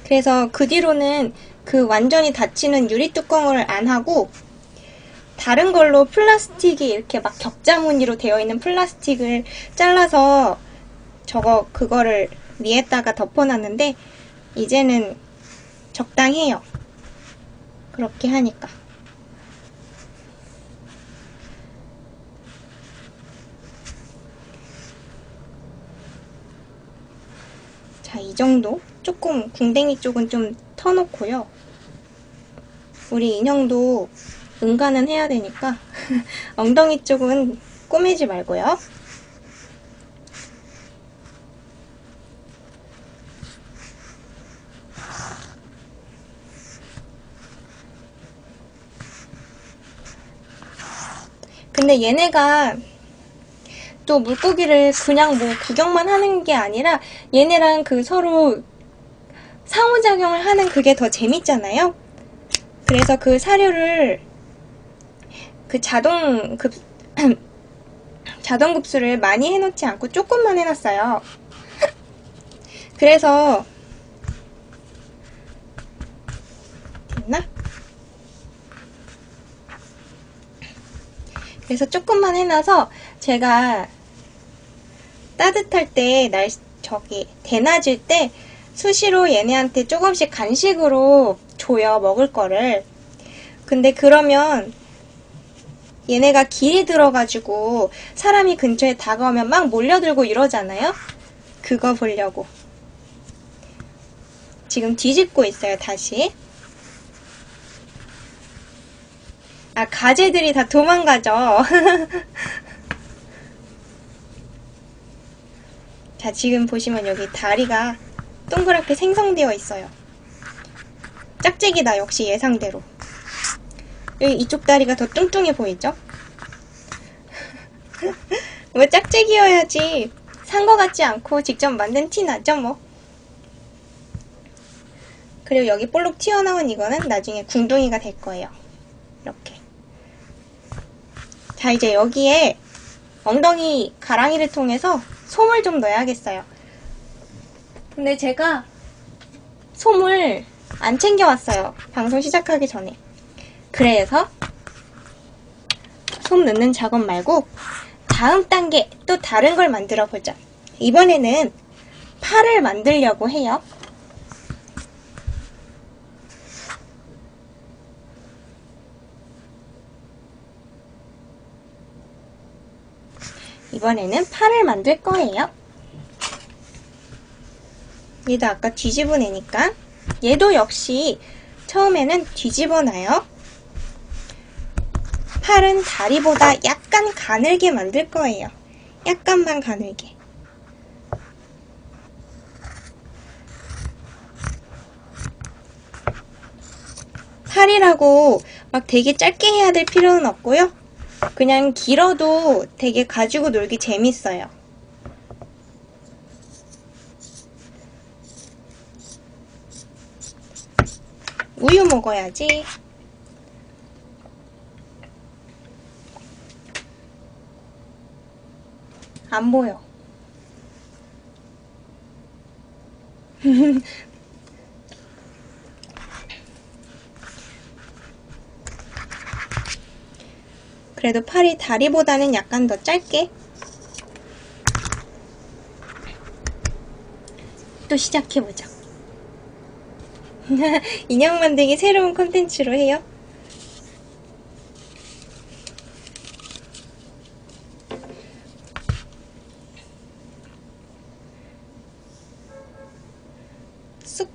그래서 그 뒤로는 그 완전히 닫히는 유리 뚜껑을 안 하고 다른 걸로 플라스틱이 이렇게 막 격자 무늬로 되어 있는 플라스틱을 잘라서 그거를 위에다가 덮어놨는데 이제는 적당해요. 그렇게 하니까. 자, 이 정도? 조금 궁뎅이 쪽은 좀 터놓고요. 우리 인형도 응가는 해야 되니까 엉덩이 쪽은 꼬매지 말고요. 근데 얘네가 또 물고기를 그냥 뭐 구경만 하는 게 아니라 얘네랑 그 서로 상호작용을 하는 그게 더 재밌잖아요. 그래서 그 사료를 그 자동급수를 많이 해놓지 않고 조금만 해놨어요. 그래서 됐나? 그래서 조금만 해놔서 제가 따뜻할 때, 대낮일 때 수시로 얘네한테 조금씩 간식으로 줘요, 먹을 거를. 근데 그러면 얘네가 길이 들어가지고 사람이 근처에 다가오면 막 몰려들고 이러잖아요? 그거 보려고. 지금 뒤집고 있어요, 다시. 아, 가재들이 다 도망가죠. 자, 지금 보시면 여기 다리가 동그랗게 생성되어 있어요. 짝짝이다, 역시 예상대로. 여기 이쪽 다리가 더 뚱뚱해 보이죠? 왜 짝짝이여야지. 산 거 같지 않고 직접 만든 티 나죠, 뭐. 그리고 여기 볼록 튀어나온 이거는 나중에 궁둥이가 될 거예요. 이렇게. 자, 이제 여기에 엉덩이 가랑이를 통해서 솜을 좀 넣어야겠어요. 근데 제가 솜을 안 챙겨왔어요. 방송 시작하기 전에. 그래서 솜 넣는 작업 말고 다음 단계 또 다른 걸 만들어 보자. 이번에는 팔을 만들려고 해요. 이번에는 팔을 만들 거예요. 얘도 아까 뒤집어내니까 얘도 역시 처음에는 뒤집어놔요. 팔은 다리보다 약간 가늘게 만들 거예요. 약간만 가늘게. 팔이라고 막 되게 짧게 해야 될 필요는 없고요. 그냥 길어도 되게 가지고 놀기 재밌어요. 우유 먹어야지. 안 보여. 그래도 팔이 다리보다는 약간 더 짧게. 또 시작해보자. 인형 만들기 새로운 콘텐츠로 해요. 쑥.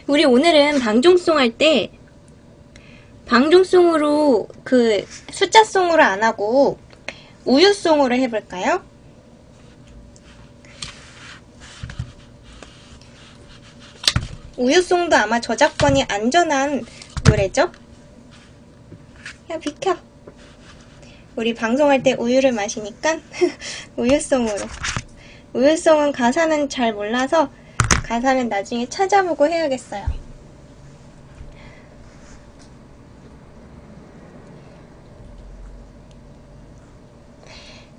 우리 오늘은 방종송 할 때 방종송으로 그 숫자송으로 안 하고 우유송으로 해볼까요? 우유송도 아마 저작권이 안전한 노래죠? 야, 비켜. 우리 방송할 때 우유를 마시니까 우유송으로. 우유송은 가사는 잘 몰라서 가사는 나중에 찾아보고 해야겠어요.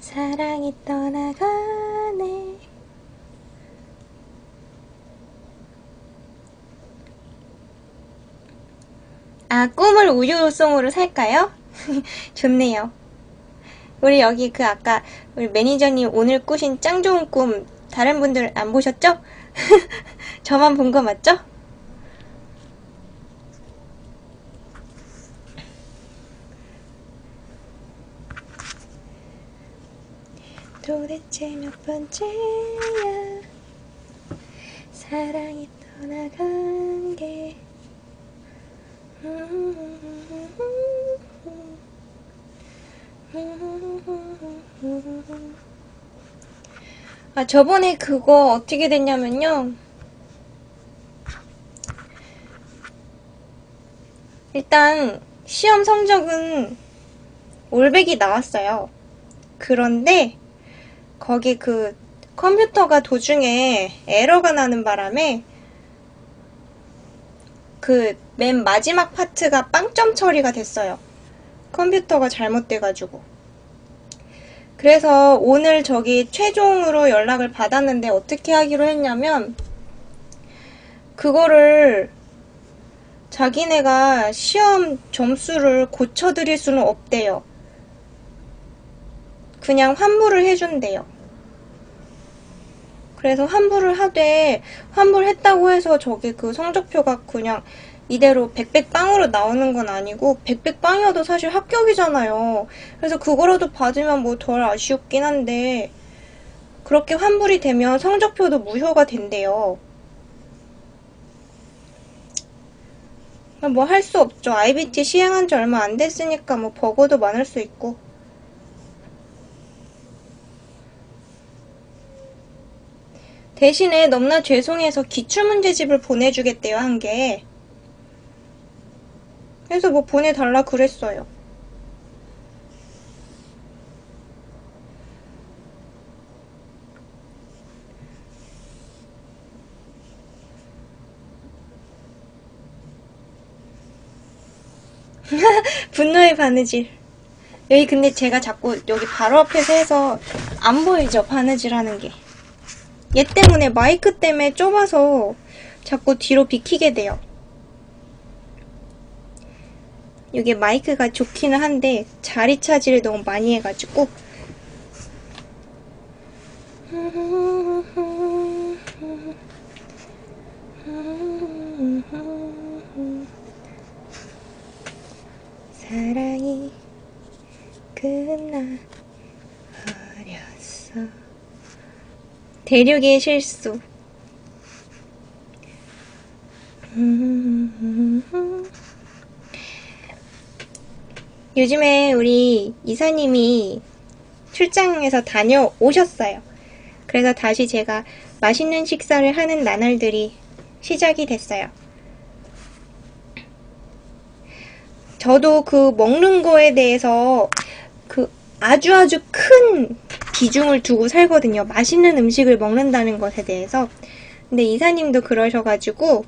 사랑이 떠나가네. 아, 꿈을 우유송으로 살까요? 좋네요. 우리 여기 그 아까 우리 매니저님 오늘 꾸신 짱 좋은 꿈 다른 분들 안 보셨죠? 저만 본 거 맞죠? 도대체 몇 번째야 사랑이 떠나간 게. 아, 저번에 그거 어떻게 됐냐면요. 일단 시험 성적은 올백이 나왔어요. 그런데 거기 그 컴퓨터가 도중에 에러가 나는 바람에 그 맨 마지막 파트가 빵점 처리가 됐어요. 컴퓨터가 잘못돼가지고. 그래서 오늘 저기 최종으로 연락을 받았는데 어떻게 하기로 했냐면 그거를 자기네가 시험 점수를 고쳐드릴 수는 없대요. 그냥 환불을 해준대요. 그래서 환불을 하되 환불했다고 해서 저기 그 성적표가 그냥 이대로 백백빵으로 나오는 건 아니고 백백빵이어도 사실 합격이잖아요. 그래서 그거라도 받으면 뭐 덜 아쉬웠긴 한데 그렇게 환불이 되면 성적표도 무효가 된대요. 뭐 할 수 없죠. IBT 시행한 지 얼마 안 됐으니까 뭐 버거도 많을 수 있고. 대신에 너무나 죄송해서 기출문제집을 보내주겠대요, 한 개. 그래서 뭐 보내달라 그랬어요. 분노의 바느질. 여기 근데 제가 자꾸 여기 바로 앞에서 해서 안 보이죠? 바느질 하는 게. 얘 때문에 마이크 때문에 좁아서 자꾸 뒤로 비키게 돼요. 이게 마이크가 좋기는 한데 자리 차지를 너무 많이 해가지고 사랑이 끝나 버렸어. 대륙의 실수. 요즘에 우리 이사님이 출장에서 다녀오셨어요. 그래서 다시 제가 맛있는 식사를 하는 나날들이 시작이 됐어요. 저도 그 먹는 거에 대해서 그 아주 큰 비중을 두고 살거든요. 맛있는 음식을 먹는다는 것에 대해서. 근데 이사님도 그러셔가지고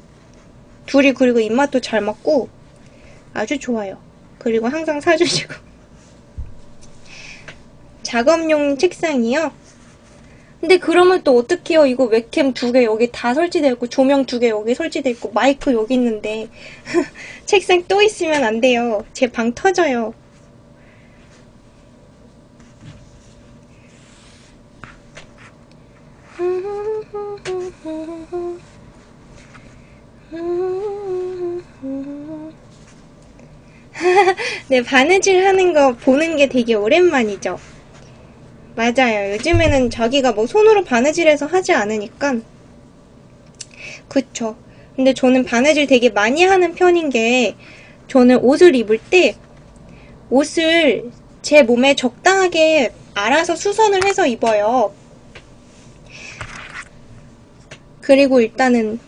둘이 그리고 입맛도 잘 맞고 아주 좋아요. 그리고 항상 사주시고. 작업용 책상이요? 근데 그러면 또 어떡해요? 이거 웹캠 2개 여기 다 설치되어 있고 조명 2개 여기 설치되어 있고 마이크 여기 있는데 책상 또 있으면 안 돼요. 제 방 터져요. 네, 바느질 하는 거 보는 게 되게 오랜만이죠. 맞아요. 요즘에는 자기가 뭐 손으로 바느질해서 하지 않으니까. 그쵸. 근데 저는 바느질 되게 많이 하는 편인 게 저는 옷을 입을 때 옷을 제 몸에 적당하게 알아서 수선을 해서 입어요. 그리고 일단은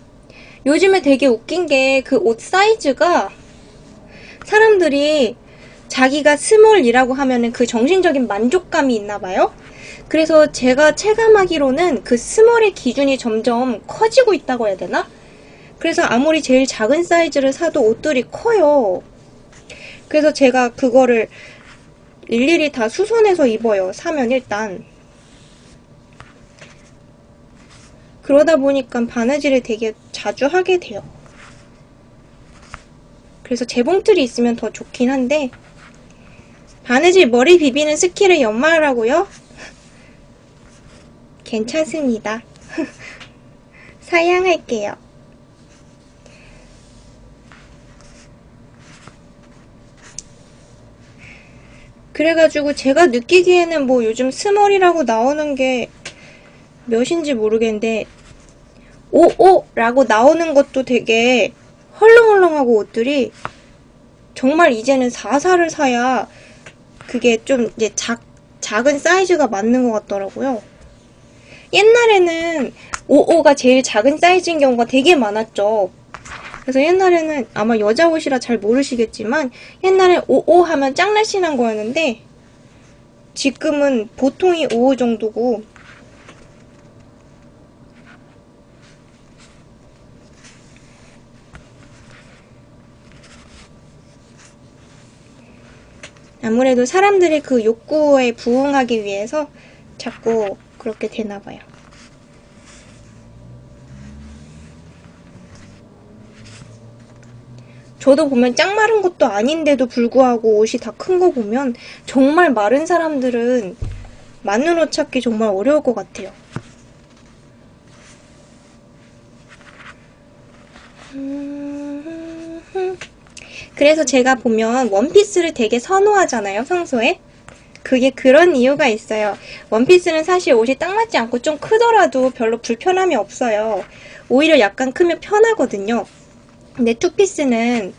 요즘에 되게 웃긴 게 그 옷 사이즈가 사람들이 자기가 스몰이라고 하면은 그 정신적인 만족감이 있나 봐요. 그래서 제가 체감하기로는 그 스몰의 기준이 점점 커지고 있다고 해야 되나? 그래서 아무리 제일 작은 사이즈를 사도 옷들이 커요. 그래서 제가 그거를 일일이 다 수선해서 입어요. 사면 일단. 그러다 보니까 바느질을 되게 자주 하게 돼요. 그래서 재봉틀이 있으면 더 좋긴 한데 바느질 머리 비비는 스킬을 연마하라고요? 괜찮습니다. 사양할게요. 그래가지고 제가 느끼기에는 뭐 요즘 스몰이라고 나오는 게 몇인지 모르겠는데 55라고 나오는 것도 되게 헐렁헐렁하고 옷들이 정말 이제는 44를 사야 그게 좀 이제 작은 사이즈가 맞는 것 같더라고요. 옛날에는 55가 제일 작은 사이즈인 경우가 되게 많았죠. 그래서 옛날에는 아마 여자 옷이라 잘 모르시겠지만 옛날에 55 하면 짱날씬한 거였는데 지금은 보통이 55 정도고 아무래도 사람들이 그 욕구에 부응하기 위해서 자꾸 그렇게 되나봐요. 저도 보면 짱 마른 것도 아닌데도 불구하고 옷이 다 큰 거 보면 정말 마른 사람들은 맞는 옷 찾기 정말 어려울 것 같아요. 그래서 제가 보면 원피스를 되게 선호하잖아요, 평소에. 그게 그런 이유가 있어요. 원피스는 사실 옷이 딱 맞지 않고 좀 크더라도 별로 불편함이 없어요. 오히려 약간 크면 편하거든요. 근데 투피스는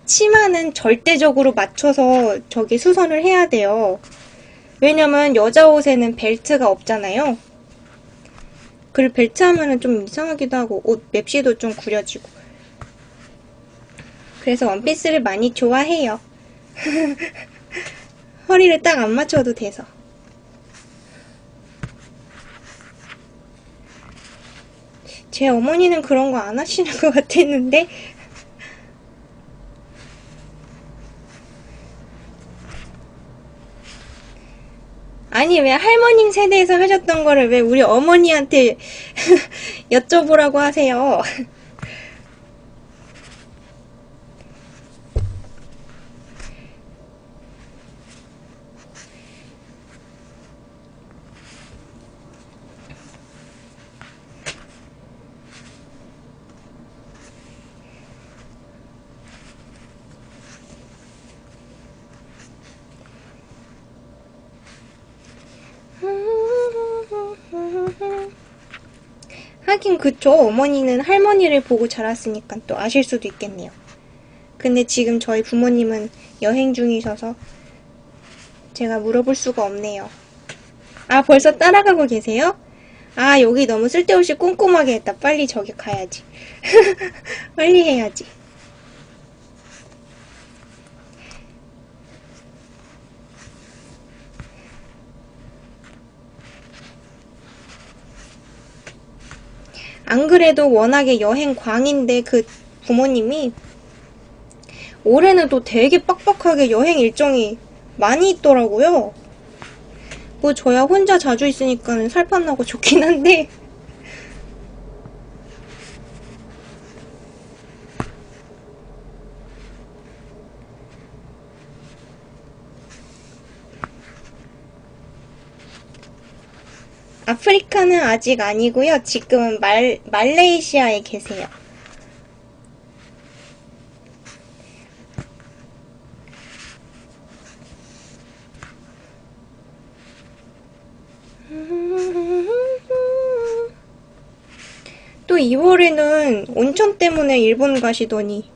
치마는 절대적으로 맞춰서 저기 수선을 해야 돼요. 왜냐면 여자 옷에는 벨트가 없잖아요. 그리고 벨트 하면은 좀 이상하기도 하고 옷 맵시도 좀 구려지고. 그래서 원피스를 많이 좋아해요. 허리를 딱 안 맞춰도 돼서. 제 어머니는 그런 거 안 하시는 것 같았는데 아니 왜 할머님 세대에서 하셨던 거를 왜 우리 어머니한테 여쭤보라고 하세요. 하긴 그쵸. 어머니는 할머니를 보고 자랐으니까 또 아실 수도 있겠네요. 근데 지금 저희 부모님은 여행 중이셔서 제가 물어볼 수가 없네요. 아, 벌써 따라가고 계세요? 아, 여기 너무 쓸데없이 꼼꼼하게 했다. 빨리 저기 가야지. 빨리 해야지. 안 그래도 워낙에 여행 광인데 그 부모님이 올해는 또 되게 빡빡하게 여행 일정이 많이 있더라고요. 뭐 저야 혼자 자주 있으니까 살판 나고 좋긴 한데 아프리카는 아직 아니고요. 지금은 말레이시아에 계세요. 또 2월에는 온천 때문에 일본 가시더니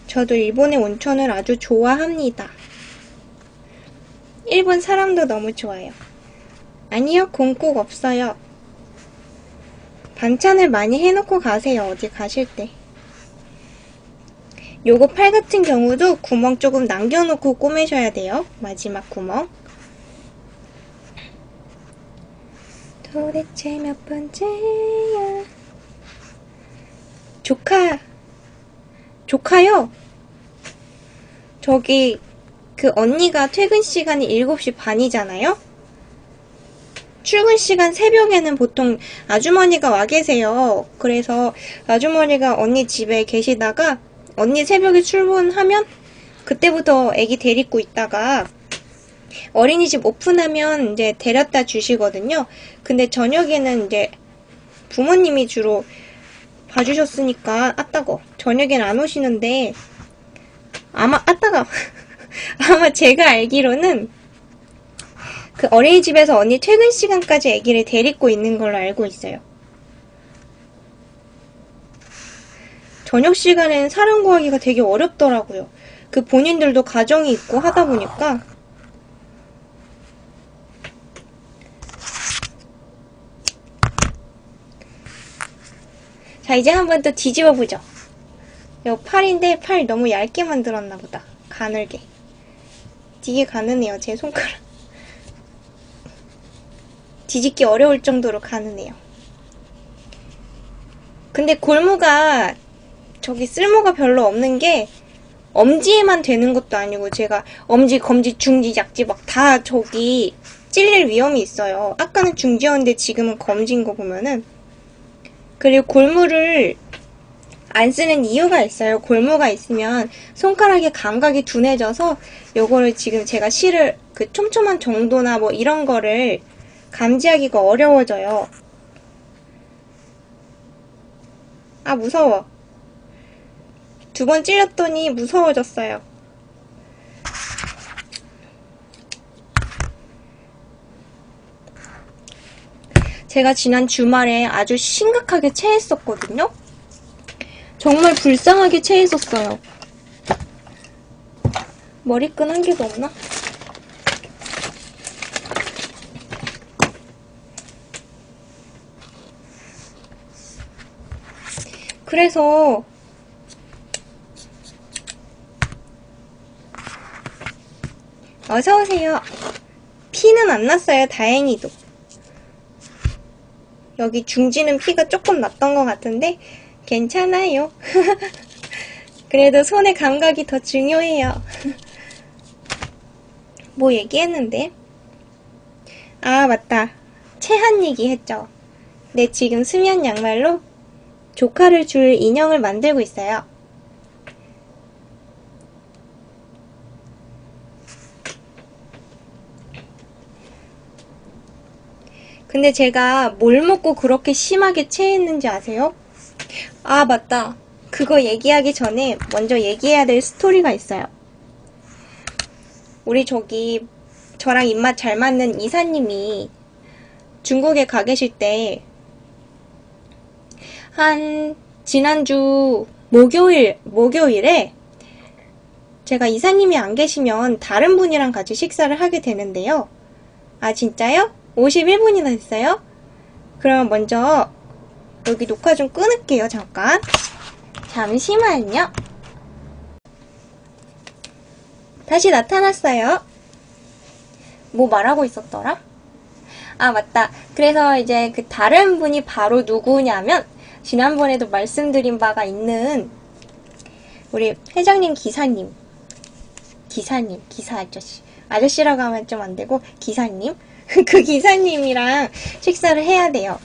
저도 일본의 온천을 아주 좋아합니다. 일본 사람도 너무 좋아요. 아니요, 공 꼭 없어요. 반찬을 많이 해놓고 가세요, 어디 가실 때. 요거 팔 같은 경우도 구멍 조금 남겨놓고 꼬매셔야 돼요. 마지막 구멍. 도대체 몇 번째야? 조카요? 저기 그 언니가 퇴근 시간이 7시 반이잖아요? 출근 시간 새벽에는 보통 아주머니가 와 계세요. 그래서 아주머니가 언니 집에 계시다가 언니 새벽에 출근하면 그때부터 애기 데리고 있다가 어린이집 오픈하면 이제 데려다 주시거든요. 근데 저녁에는 이제 부모님이 주로 봐주셨으니까 아따고 저녁엔 안 오시는데 아마 아마 제가 알기로는 그 어린이집에서 언니 퇴근 시간까지 아기를 데리고 있는 걸로 알고 있어요. 저녁 시간에는 사람 구하기가 되게 어렵더라고요. 그 본인들도 가정이 있고 하다 보니까. 자, 이제 한번 또 뒤집어 보죠. 요 팔인데 팔 너무 얇게 만들었나 보다. 가늘게. 되게 가느네요, 제 손가락. 뒤집기 어려울 정도로 가느네요. 근데 골무가 저기 쓸모가 별로 없는 게 엄지에만 되는 것도 아니고 제가 엄지, 검지, 중지, 약지 막 다 저기 찔릴 위험이 있어요. 아까는 중지였는데 지금은 검지인 거 보면은. 그리고 골무를 안 쓰는 이유가 있어요. 골무가 있으면 손가락의 감각이 둔해져서 요거를 지금 제가 실을 그 촘촘한 정도나 뭐 이런 거를 감지하기가 어려워져요. 아, 무서워. 2번 찔렸더니 무서워졌어요. 제가 지난 주말에 아주 심각하게 체했었거든요. 정말 불쌍하게 체했었어요. 머리끈 한 개도 없나? 그래서 어서오세요. 피는 안 났어요. 다행히도. 여기 중지는 피가 조금 났던 것 같은데 괜찮아요. 그래도 손의 감각이 더 중요해요. 뭐 얘기했는데? 아, 맞다. 체한 얘기 했죠. 네, 지금 수면 양말로 조카를 줄 인형을 만들고 있어요. 근데 제가 뭘 먹고 그렇게 심하게 체했는지 아세요? 아, 맞다. 그거 얘기하기 전에 먼저 얘기해야 될 스토리가 있어요. 우리 저기 저랑 입맛 잘 맞는 이사님이 중국에 가 계실 때 한 지난주 목요일에 제가 이사님이 안 계시면 다른 분이랑 같이 식사를 하게 되는데요. 아, 진짜요? 51분이나 됐어요? 그럼 먼저 여기 녹화 좀 끊을게요. 잠깐. 잠시만요. 다시 나타났어요. 뭐 말하고 있었더라? 아, 맞다. 그래서 이제 그 다른 분이 바로 누구냐면 지난번에도 말씀드린 바가 있는 우리 회장님 기사님. 기사 아저씨. 아저씨라고 하면 좀 안 되고 기사님. 그 기사님이랑 식사를 해야 돼요.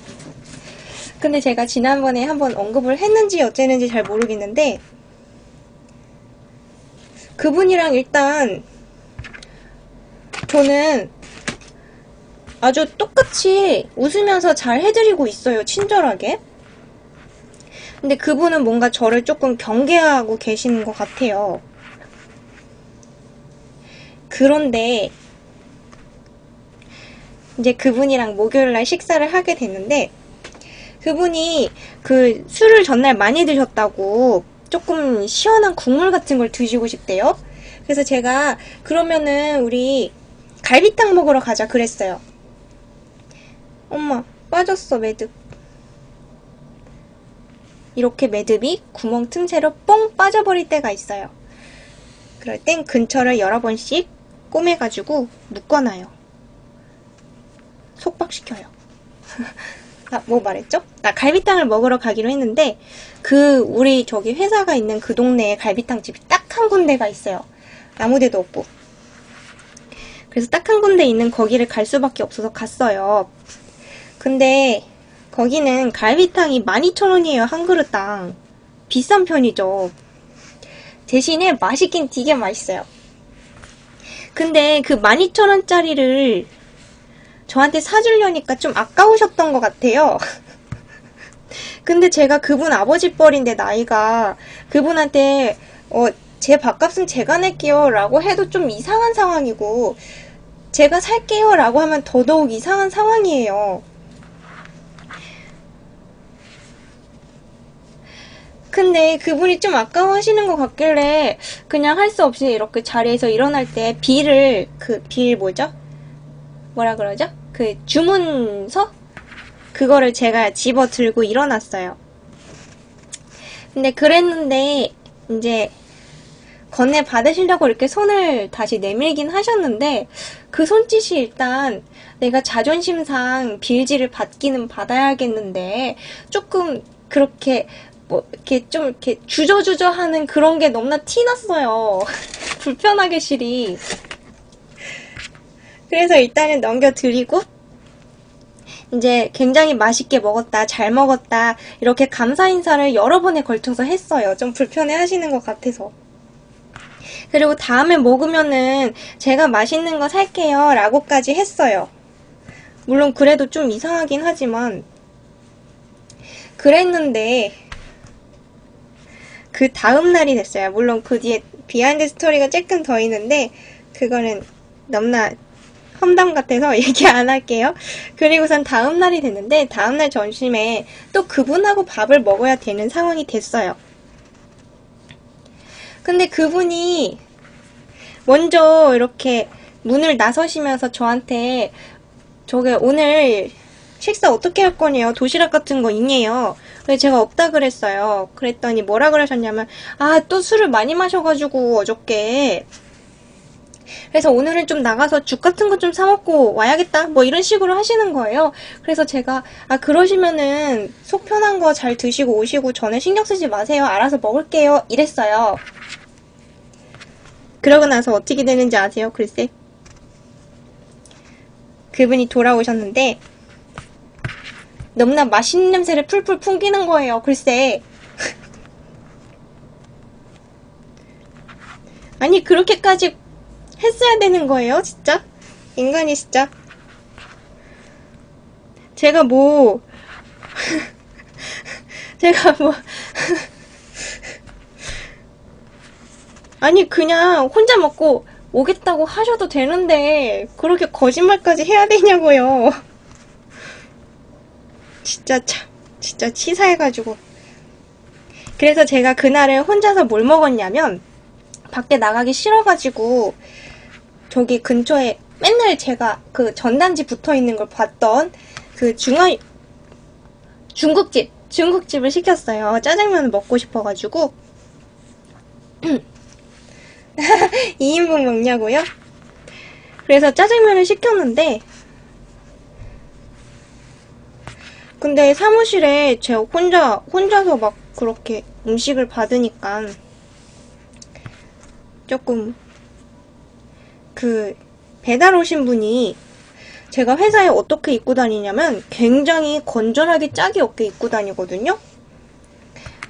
근데 제가 지난번에 한번 언급을 했는지 어쨌는지 잘 모르겠는데 그분이랑 일단 저는 아주 똑같이 웃으면서 잘 해드리고 있어요. 친절하게. 근데 그분은 뭔가 저를 조금 경계하고 계시는 것 같아요. 그런데 이제 그분이랑 목요일날 식사를 하게 됐는데 그분이 그 술을 전날 많이 드셨다고 조금 시원한 국물 같은 걸 드시고 싶대요. 그래서 제가 그러면은 우리 갈비탕 먹으러 가자 그랬어요. 엄마, 빠졌어 매듭. 이렇게 매듭이 구멍 틈새로 뽕 빠져버릴 때가 있어요. 그럴 땐 근처를 여러 번씩 꼬매가지고 묶어놔요. 속박시켜요. 아, 뭐 말했죠? 나 갈비탕을 먹으러 가기로 했는데 우리 저기 회사가 있는 그 동네에 갈비탕 집이 딱 한 군데가 있어요. 아무 데도 없고. 그래서 딱 한 군데 있는 거기를 갈 수밖에 없어서 갔어요. 근데 거기는 갈비탕이 12,000원이에요. 한 그릇당. 비싼 편이죠. 대신에 맛있긴 되게 맛있어요. 근데 그 12,000원짜리를 저한테 사주려니까 좀 아까우셨던 것 같아요. 근데 제가 그분 아버지 뻘인데 나이가 그분한테 제 밥값은 제가 낼게요 라고 해도 좀 이상한 상황이고 제가 살게요 라고 하면 더더욱 이상한 상황이에요. 근데 그분이 좀 아까워하시는 것 같길래 그냥 할 수 없이 이렇게 자리에서 일어날 때 빌 뭐죠? 뭐라 그러죠? 그 주문서? 그거를 제가 집어 들고 일어났어요. 근데 그랬는데 이제 건네 받으시려고 이렇게 손을 다시 내밀긴 하셨는데 그 손짓이 일단 내가 자존심상 빌지를 받기는 받아야겠는데 조금 그렇게 뭐 이렇게 좀 이렇게 주저주저 하는 그런 게 너무나 티났어요. 불편하게 실이. 그래서 일단은 넘겨드리고 이제 굉장히 맛있게 먹었다, 잘 먹었다 이렇게 감사 인사를 여러 번에 걸쳐서 했어요. 좀 불편해 하시는 것 같아서. 그리고 다음에 먹으면은 제가 맛있는 거 살게요 라고까지 했어요. 물론 그래도 좀 이상하긴 하지만 그랬는데 그 다음날이 됐어요. 물론 그 뒤에 비하인드 스토리가 조금 더 있는데 그거는 너무나 험담 같아서 얘기 안 할게요. 그리고선 다음날이 됐는데 다음날 점심에 또 그분하고 밥을 먹어야 되는 상황이 됐어요. 근데 그분이 먼저 이렇게 문을 나서시면서 저한테 저게 오늘 식사 어떻게 할 거냐요? 도시락 같은 거 있냐요? 그래서 제가 없다 그랬어요. 그랬더니 뭐라 그러셨냐면 또 술을 많이 마셔가지고 어저께 그래서 오늘은 좀 나가서 죽 같은 거 좀 사 먹고 와야겠다 뭐 이런 식으로 하시는 거예요. 그래서 제가 그러시면은 속 편한 거 잘 드시고 오시고 저는 신경 쓰지 마세요. 알아서 먹을게요 이랬어요. 그러고 나서 어떻게 되는지 아세요? 글쎄 그분이 돌아오셨는데 너무나 맛있는 냄새를 풀풀 풍기는 거예요. 글쎄 아니 그렇게까지 했어야 되는 거예요? 진짜? 인간이 진짜 제가 뭐 제가 뭐 아니 그냥 혼자 먹고 오겠다고 하셔도 되는데 그렇게 거짓말까지 해야 되냐고요. 진짜 참 진짜 치사해가지고. 그래서 제가 그날은 혼자서 뭘 먹었냐면 밖에 나가기 싫어가지고 저기 근처에 맨날 제가 그 전단지 붙어있는 걸 봤던 그 중국집을 시켰어요. 짜장면을 먹고 싶어가지고 2인분 먹냐고요? 그래서 짜장면을 시켰는데 근데 사무실에 제가 혼자서 막 그렇게 음식을 받으니까 조금 그 배달 오신 분이 제가 회사에 어떻게 입고 다니냐면 굉장히 건전하게 짝이 없게 입고 다니거든요.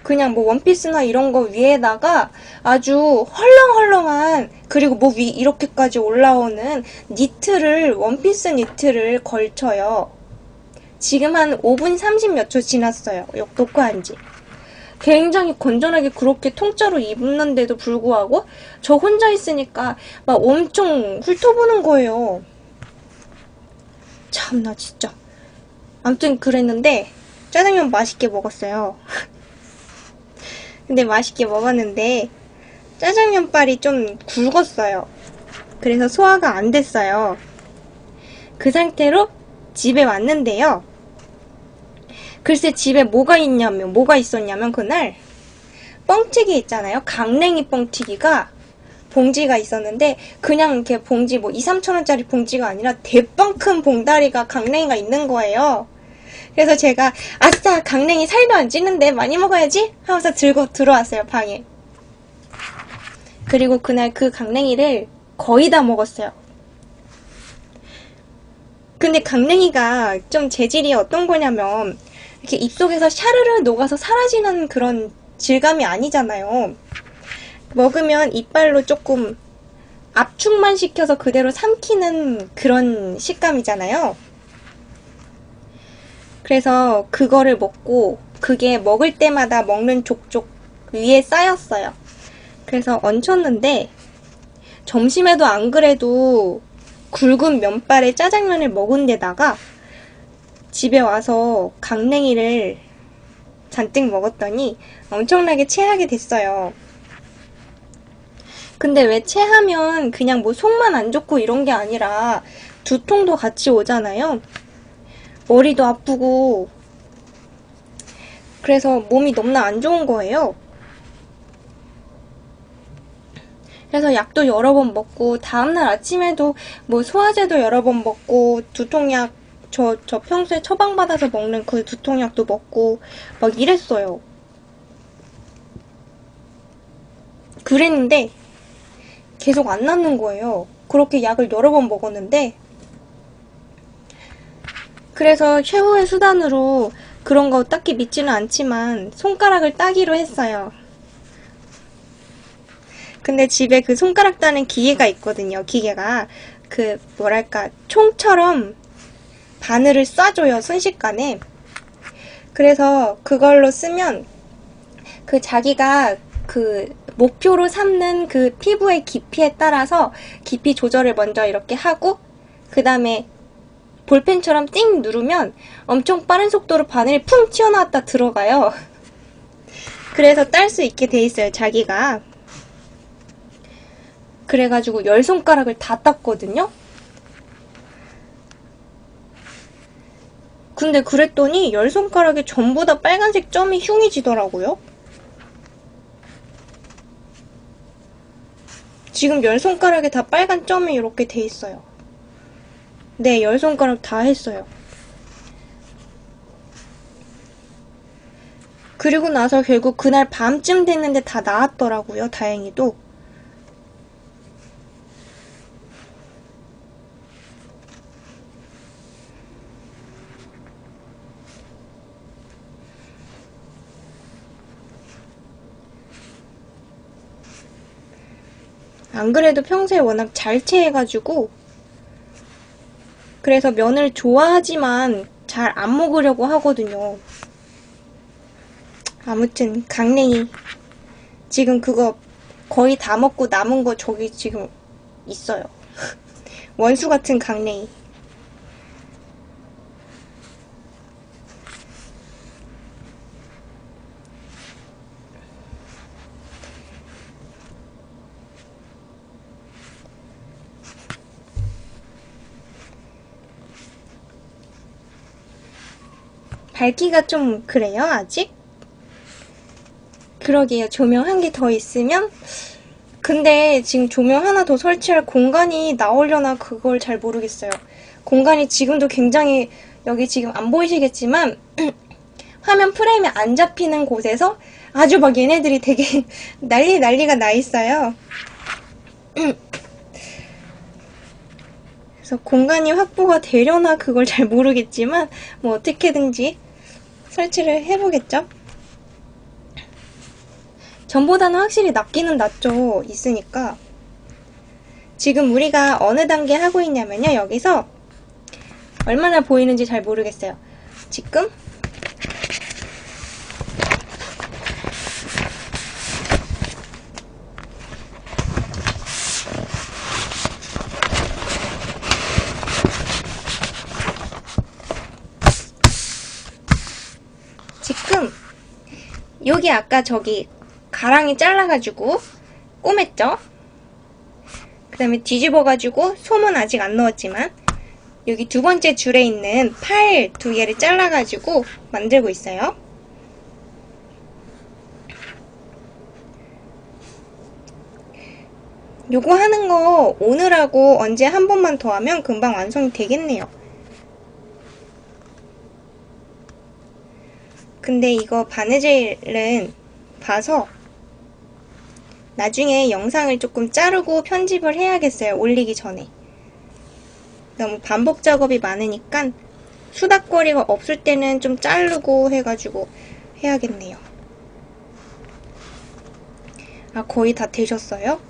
그냥 뭐 원피스나 이런 거 위에다가 아주 헐렁헐렁한 그리고 목 위 이렇게까지 올라오는 니트를 원피스 니트를 걸쳐요. 지금 한 5분 30 몇 초 지났어요. 녹화한 지. 굉장히 건전하게 그렇게 통짜로 입는데도 불구하고 저 혼자 있으니까 막 엄청 훑어보는 거예요. 참나 진짜. 아무튼 그랬는데 짜장면 맛있게 먹었어요. 근데 맛있게 먹었는데 짜장면빨이 좀 굵었어요. 그래서 소화가 안 됐어요. 그 상태로 집에 왔는데요. 글쎄 집에 뭐가 있었냐면 그날 뻥튀기 있잖아요. 강냉이 뻥튀기가 봉지가 있었는데 그냥 이렇게 봉지 뭐 2, 3천원짜리 봉지가 아니라 대빵 큰 봉다리가 강냉이가 있는 거예요. 그래서 제가 아싸 강냉이 살도 안 찌는데 많이 먹어야지 하면서 들고 들어왔어요 방에. 그리고 그날 그 강냉이를 거의 다 먹었어요. 근데 강냉이가 좀 재질이 어떤 거냐면 이렇게 입속에서 샤르르 녹아서 사라지는 그런 질감이 아니잖아요. 먹으면 이빨로 조금 압축만 시켜서 그대로 삼키는 그런 식감이잖아요. 그래서 그거를 먹고 그게 먹을 때마다 먹는 족족 위에 쌓였어요. 그래서 얹혔는데 점심에도 안 그래도 굵은 면발에 짜장면을 먹은 데다가 집에 와서 강냉이를 잔뜩 먹었더니 엄청나게 체하게 됐어요. 근데 왜 체하면 그냥 뭐 속만 안 좋고 이런 게 아니라 두통도 같이 오잖아요. 머리도 아프고 그래서 몸이 너무나 안 좋은 거예요. 그래서 약도 여러 번 먹고 다음날 아침에도 뭐 소화제도 여러 번 먹고 두통약 저 평소에 처방받아서 먹는 그 두통약도 먹고 막 이랬어요. 그랬는데 계속 안 낫는 거예요. 그렇게 약을 여러 번 먹었는데. 그래서 최후의 수단으로 그런 거 딱히 믿지는 않지만 손가락을 따기로 했어요. 근데 집에 그 손가락 따는 기계가 있거든요. 기계가 그 뭐랄까 총처럼 바늘을 쏴줘요. 순식간에. 그래서 그걸로 쓰면 그 자기가 그 목표로 삼는 그 피부의 깊이에 따라서 깊이 조절을 먼저 이렇게 하고 그 다음에 볼펜처럼 띵 누르면 엄청 빠른 속도로 바늘이 풍 튀어나왔다 들어가요. 그래서 딸 수 있게 돼 있어요. 자기가. 그래가지고 10손가락을 다 땄거든요. 근데 그랬더니 10손가락에 전부 다 빨간색 점이 흉해지더라고요. 지금 10손가락에 다 빨간 점이 이렇게 돼 있어요. 네, 10손가락 다 했어요. 그리고 나서 결국 그날 밤쯤 됐는데 다 나았더라고요. 다행히도. 안 그래도 평소에 워낙 잘 체해가지고 그래서 면을 좋아하지만 잘 안 먹으려고 하거든요. 아무튼 강냉이 지금 그거 거의 다 먹고 남은 거 저기 지금 있어요. 원수 같은 강냉이. 밝기가 좀 그래요, 아직? 그러게요. 조명 한 개 더 있으면? 근데 지금 조명 하나 더 설치할 공간이 나오려나 그걸 잘 모르겠어요. 공간이 지금도 굉장히 여기 지금 안 보이시겠지만 화면 프레임에 안 잡히는 곳에서 아주 막 얘네들이 되게 난리가 나 있어요. 그래서 공간이 확보가 되려나 그걸 잘 모르겠지만 뭐 어떻게든지 설치를 해보겠죠. 전보다는 확실히 낫기는 낫죠. 있으니까. 지금 우리가 어느 단계 하고 있냐면요. 여기서 얼마나 보이는지 잘 모르겠어요. 지금 여기 아까 저기 가랑이 잘라가지고 꼬맸죠? 그 다음에 뒤집어가지고 솜은 아직 안 넣었지만 여기 두 번째 줄에 있는 팔 두 개를 잘라가지고 만들고 있어요. 요거 하는 거 오늘 하고 언제 한 번만 더 하면 금방 완성이 되겠네요. 근데 이거 바느질은 봐서 나중에 영상을 조금 자르고 편집을 해야겠어요. 올리기 전에. 너무 반복 작업이 많으니까 수닥거리가 없을 때는 좀 자르고 해가지고 해야겠네요. 아, 거의 다 되셨어요?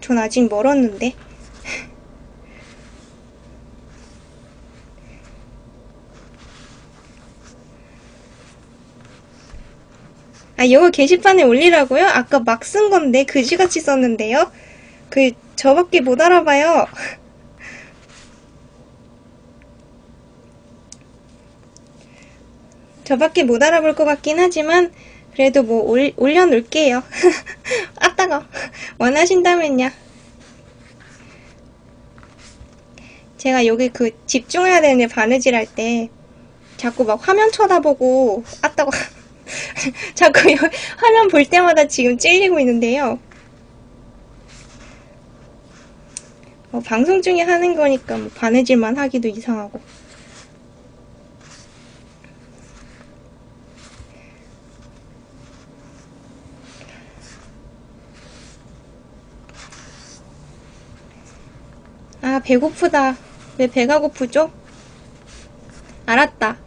전 아직 멀었는데. 아, 이거 게시판에 올리라고요? 아까 막 쓴 건데 그지같이 썼는데요? 저밖에 못 알아봐요. 저밖에 못 알아볼 것 같긴 하지만 그래도 뭐 올려놓을게요. 아, 따가. 원하신다면요. 제가 여기 집중해야 되는데 바느질 할 때 자꾸 막 화면 쳐다보고 아, 따가. 자꾸 화면 볼 때마다 지금 찔리고 있는데요. 방송 중에 하는 거니까 뭐 바느질만 하기도 이상하고. 아, 배고프다. 왜 배가 고프죠? 알았다.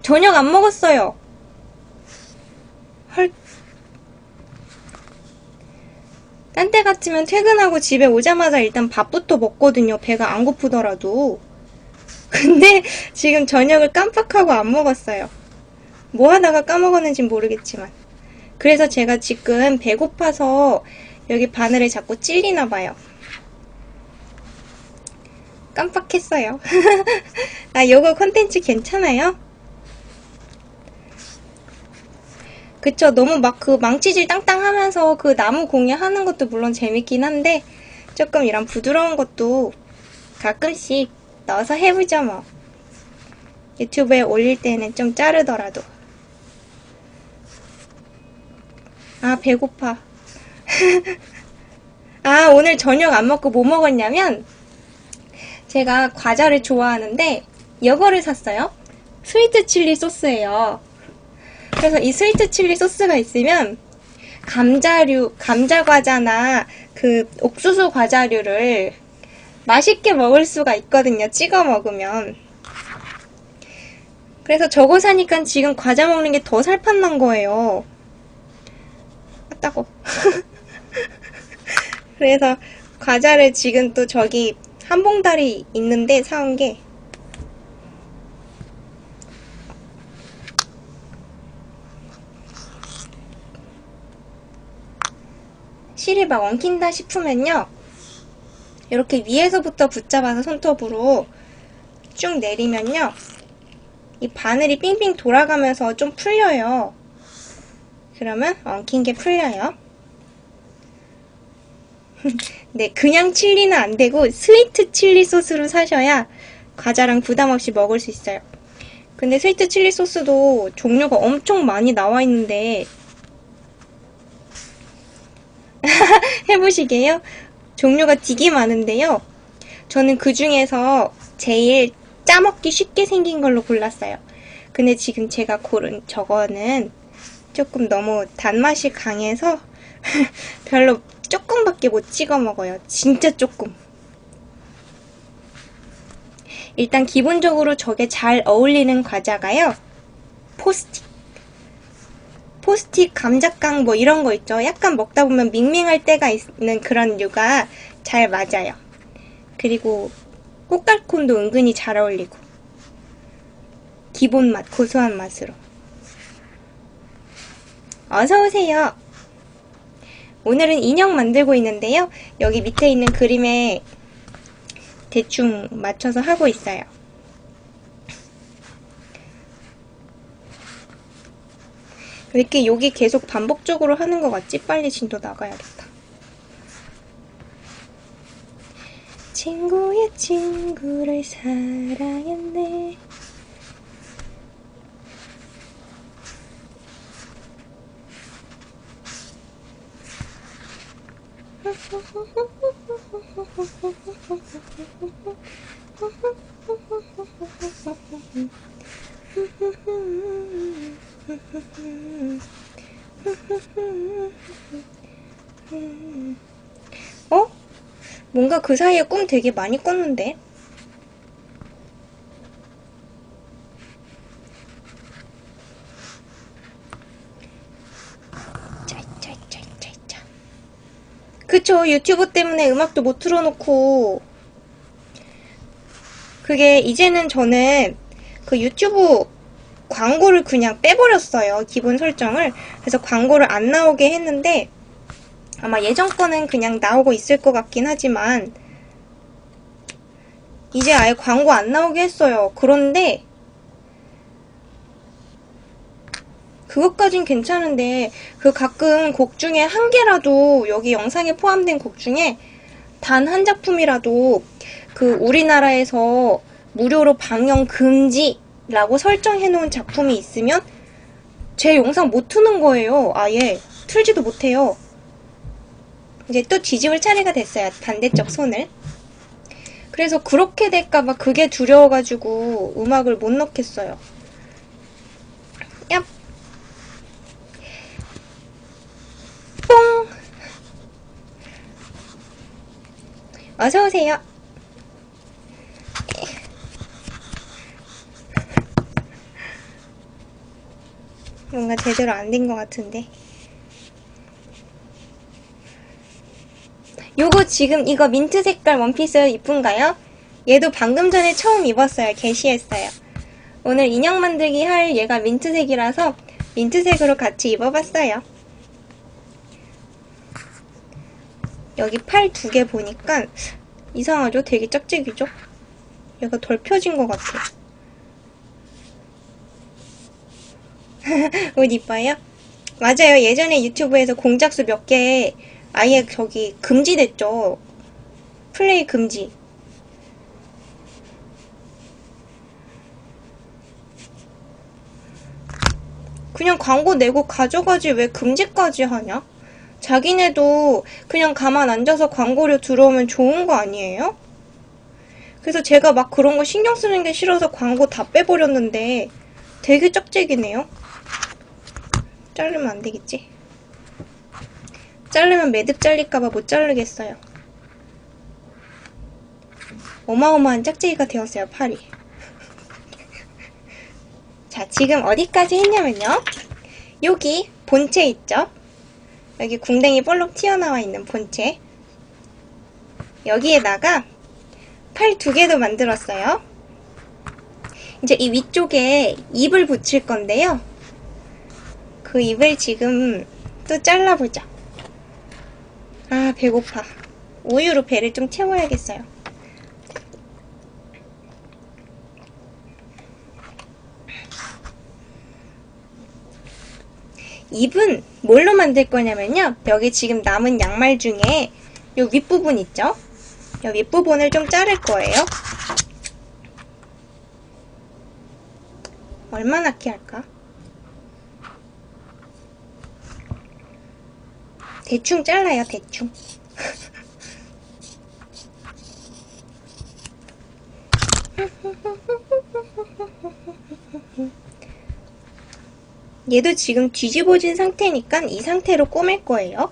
저녁 안 먹었어요. 헐. 딴 때 같으면 퇴근하고 집에 오자마자 일단 밥부터 먹거든요. 배가 안 고프더라도. 근데 지금 저녁을 깜빡하고 안 먹었어요. 뭐 하다가 까먹었는지 모르겠지만. 그래서 제가 지금 배고파서 여기 바늘에 자꾸 찔리나 봐요. 깜빡했어요. 아, 요거 컨텐츠 괜찮아요? 그쵸. 너무 막 그 망치질 땅땅 하면서 그 나무 공예 하는 것도 물론 재밌긴 한데, 조금 이런 부드러운 것도 가끔씩 넣어서 해보죠, 뭐. 유튜브에 올릴 때는 좀 자르더라도. 아, 배고파. 아, 오늘 저녁 안 먹고 뭐 먹었냐면, 제가 과자를 좋아하는데, 이거를 샀어요. 스위트 칠리 소스예요. 그래서 이 스위트 칠리 소스가 있으면 감자류, 감자 과자나 그 옥수수 과자류를 맛있게 먹을 수가 있거든요. 찍어 먹으면. 그래서 저거 사니까 지금 과자 먹는 게 더 살판 난 거예요. 아, 따고. 그래서 과자를 지금 또 저기 한 봉다리 있는데 사온 게 실이 막 엉킨다 싶으면요. 이렇게 위에서부터 붙잡아서 손톱으로 쭉 내리면요. 이 바늘이 삥삥 돌아가면서 좀 풀려요. 그러면 엉킨 게 풀려요. 네, 그냥 칠리는 안 되고 스위트 칠리 소스로 사셔야 과자랑 부담 없이 먹을 수 있어요. 근데 스위트 칠리 소스도 종류가 엄청 많이 나와 있는데 해보시게요? 종류가 되게 많은데요. 저는 그 중에서 제일 짜먹기 쉽게 생긴 걸로 골랐어요. 근데 지금 제가 고른 저거는 조금 너무 단맛이 강해서 별로 조금밖에 못 찍어 먹어요. 진짜 조금. 일단 기본적으로 저게 잘 어울리는 과자가요. 포스틱, 감자깡 뭐 이런 거 있죠. 약간 먹다 보면 밍밍할 때가 있는 그런 류가 잘 맞아요. 그리고 꽃갈콘도 은근히 잘 어울리고 기본 맛, 고소한 맛으로. 어서오세요. 오늘은 인형 만들고 있는데요. 여기 밑에 있는 그림에 대충 맞춰서 하고 있어요. 왜 이렇게 여기 계속 반복적으로 하는 것 같지? 빨리 진도 나가야겠다. 친구의 친구를 사랑했네. 어? 뭔가 그 사이에 꿈 되게 많이 꿨는데? 짜짜짜짜짜. 그쵸, 유튜브 때문에 음악도 못 틀어놓고. 그게 이제는 저는 그 유튜브 광고를 그냥 빼버렸어요. 기본 설정을. 그래서 광고를 안 나오게 했는데 아마 예전 거는 그냥 나오고 있을 것 같긴 하지만 이제 아예 광고 안 나오게 했어요. 그런데 그것까진 괜찮은데 그 가끔 곡 중에 한 개라도 여기 영상에 포함된 곡 중에 단 한 작품이라도 그 우리나라에서 무료로 방영 금지라고 설정해놓은 작품이 있으면 제 영상 못 트는 거예요. 아예 틀지도 못해요. 이제 또 뒤집을 차례가 됐어요. 반대쪽 손을. 그래서 그렇게 될까봐 그게 두려워가지고 음악을 못 넣겠어요. 얍! 뽕! 어서오세요. 뭔가 제대로 안 된 것 같은데. 요거 지금 이거 민트 색깔 원피스 이쁜가요? 얘도 방금 전에 처음 입었어요. 게시했어요. 오늘 인형 만들기 할 얘가 민트색이라서 민트색으로 같이 입어봤어요. 여기 팔 2개 보니까 이상하죠? 되게 짝짝이죠? 얘가 덜 펴진 것 같아요. 옷 이뻐요? 맞아요. 예전에 유튜브에서 공작수 몇 개 아예 저기 금지됐죠. 플레이 금지. 그냥 광고 내고 가져가지 왜 금지까지 하냐? 자기네도 그냥 가만 앉아서 광고료 들어오면 좋은 거 아니에요? 그래서 제가 막 그런 거 신경 쓰는 게 싫어서 광고 다 빼버렸는데 되게 쩍쩍이네요. 자르면 안 되겠지? 자르면 매듭 잘릴까봐 못 자르겠어요. 어마어마한 짝짝이가 되었어요, 팔이. 자, 지금 어디까지 했냐면요. 여기 본체 있죠? 여기 궁뎅이 볼록 튀어나와 있는 본체. 여기에다가 팔 2개도 만들었어요. 이제 이 위쪽에 입을 붙일 건데요. 그 입을 지금 또 잘라보자. 아, 배고파. 우유로 배를 좀 채워야겠어요. 입은 뭘로 만들 거냐면요. 여기 지금 남은 양말 중에 요 윗부분 있죠? 요 윗부분을 좀 자를 거예요. 얼마나 키 할까? 대충 잘라요, 대충. 얘도 지금 뒤집어진 상태니까 이 상태로 꼬맬 거예요.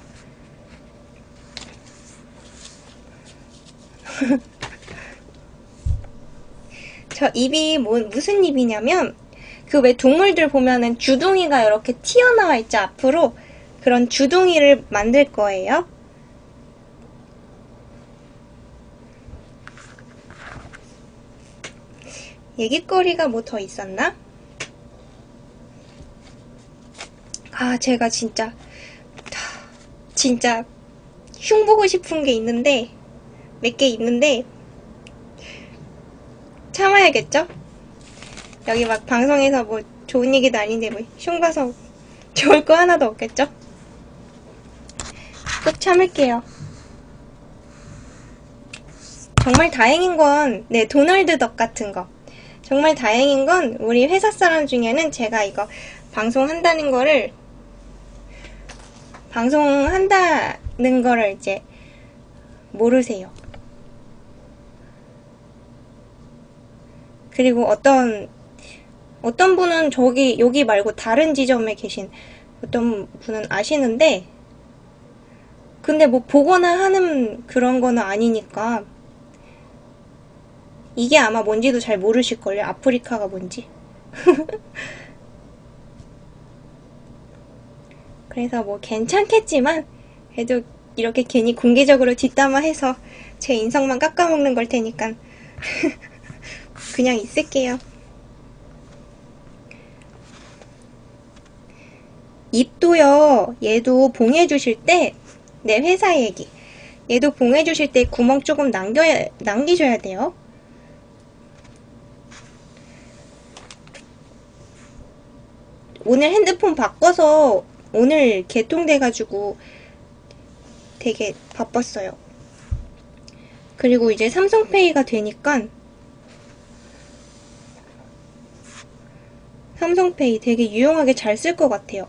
저 입이 무슨 입이냐면 그 왜 동물들 보면은 주둥이가 이렇게 튀어나와 있죠, 앞으로. 그런 주둥이를 만들 거예요. 얘기거리가 뭐 더 있었나? 아, 제가 진짜 흉보고 싶은 게 있는데 몇 개 있는데 참아야겠죠? 여기 막 방송에서 뭐 좋은 얘기도 아닌데 뭐 흉봐서 좋을 거 하나도 없겠죠? 꼭 참을게요. 정말 다행인 건, 네, 도널드 덕 같은 거. 정말 다행인 건 우리 회사 사람 중에는 제가 이거 방송한다는 거를 이제 모르세요. 그리고 어떤 분은 여기 말고 다른 지점에 계신 어떤 분은 아시는데, 근데 뭐 보거나 하는 그런 거는 아니니까 이게 아마 뭔지도 잘 모르실걸요. 아프리카가 뭔지. 그래서 뭐 괜찮겠지만 그래도 이렇게 괜히 공개적으로 뒷담화해서 제 인성만 깎아먹는 걸 테니까 그냥 있을게요. 입도요. 얘도 봉해주실 때, 내 회사 얘기. 얘도 봉해주실 때 구멍 조금 남기셔야 돼요. 오늘 핸드폰 바꿔서 오늘 개통돼가지고 되게 바빴어요. 그리고 이제 삼성페이가 되니까 삼성페이 되게 유용하게 잘 쓸 것 같아요.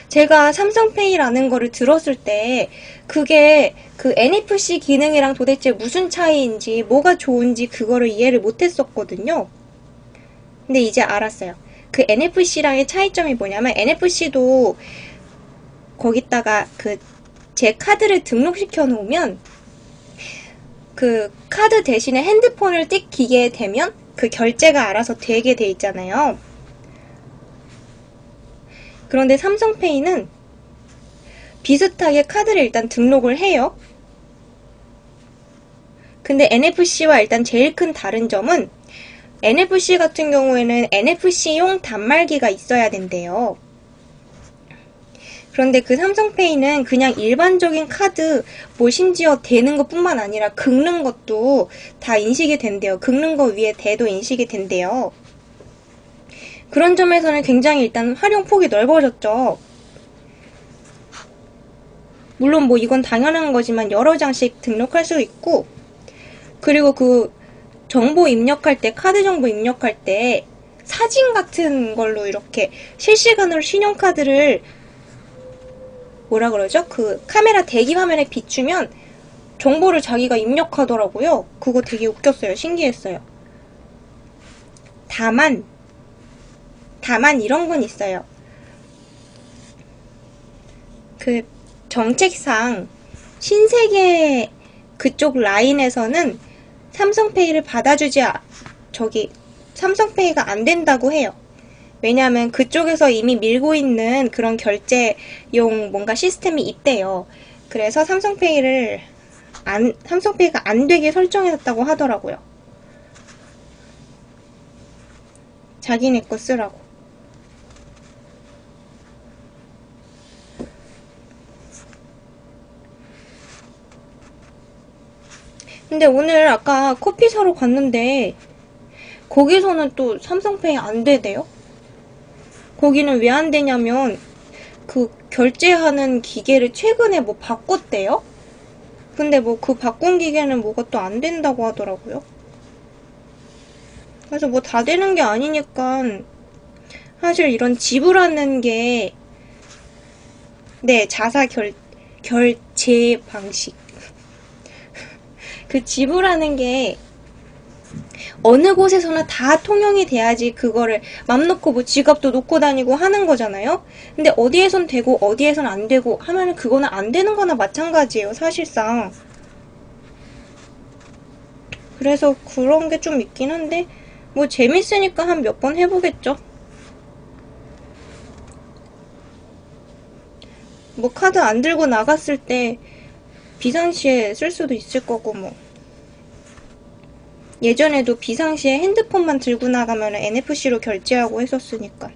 제가 삼성페이라는 거를 들었을 때 그게 그 NFC 기능이랑 도대체 무슨 차이인지 뭐가 좋은지 그거를 이해를 못했었거든요. 근데 이제 알았어요. 그 NFC랑의 차이점이 뭐냐면 NFC도 거기다가 제 카드를 등록시켜 놓으면 그 카드 대신에 핸드폰을 띄게 되면 그 결제가 알아서 되게 돼 있잖아요. 그런데 삼성페이는 비슷하게 카드를 일단 등록을 해요. 근데 NFC와 일단 제일 큰 다른 점은 NFC 같은 경우에는 NFC용 단말기가 있어야 된대요. 그런데 그 삼성페이는 그냥 일반적인 카드, 뭐 심지어 대는 것뿐만 아니라 긁는 것도 다 인식이 된대요. 긁는 거 위에 대도 인식이 된대요. 그런 점에서는 굉장히 일단 활용 폭이 넓어졌죠. 물론 뭐 이건 당연한 거지만 여러 장씩 등록할 수 있고, 그리고 그 정보 입력할 때, 카드 정보 입력할 때 사진 같은 걸로 이렇게 실시간으로 신용카드를 뭐라 그러죠? 그 카메라 대기 화면에 비추면 정보를 자기가 입력하더라고요. 그거 되게 웃겼어요. 신기했어요. 다만 이런 건 있어요. 그 정책상 신세계 그쪽 라인에서는 삼성페이를 받아주지 삼성페이가 안 된다고 해요. 왜냐하면 그쪽에서 이미 밀고 있는 그런 결제용 뭔가 시스템이 있대요. 그래서 삼성페이가 안 되게 설정해놨다고 하더라고요. 자기네 거 쓰라고. 근데 오늘 아까 커피 사러 갔는데 거기서는 또 삼성페이 안 되대요. 거기는 왜 안 되냐면 그 결제하는 기계를 최근에 뭐 바꿨대요. 근데 뭐 그 바꾼 기계는 뭐가 또 안 된다고 하더라고요. 그래서 뭐 다 되는 게 아니니까 사실 이런 지불하는 게 자사 결제 방식 그 지불하는 게 어느 곳에서는 다 통용이 돼야지 그거를 맘 놓고 뭐 지갑도 놓고 다니고 하는 거잖아요. 근데 어디에선 되고 어디에선 안 되고 하면은 그거는 안 되는 거나 마찬가지예요, 사실상. 그래서 그런 게 좀 있긴 한데 뭐 재밌으니까 한 몇 번 해보겠죠. 뭐 카드 안 들고 나갔을 때 비상시에 쓸 수도 있을 거고 뭐. 예전에도 비상시에 핸드폰만 들고 나가면 NFC로 결제하고 했었으니까.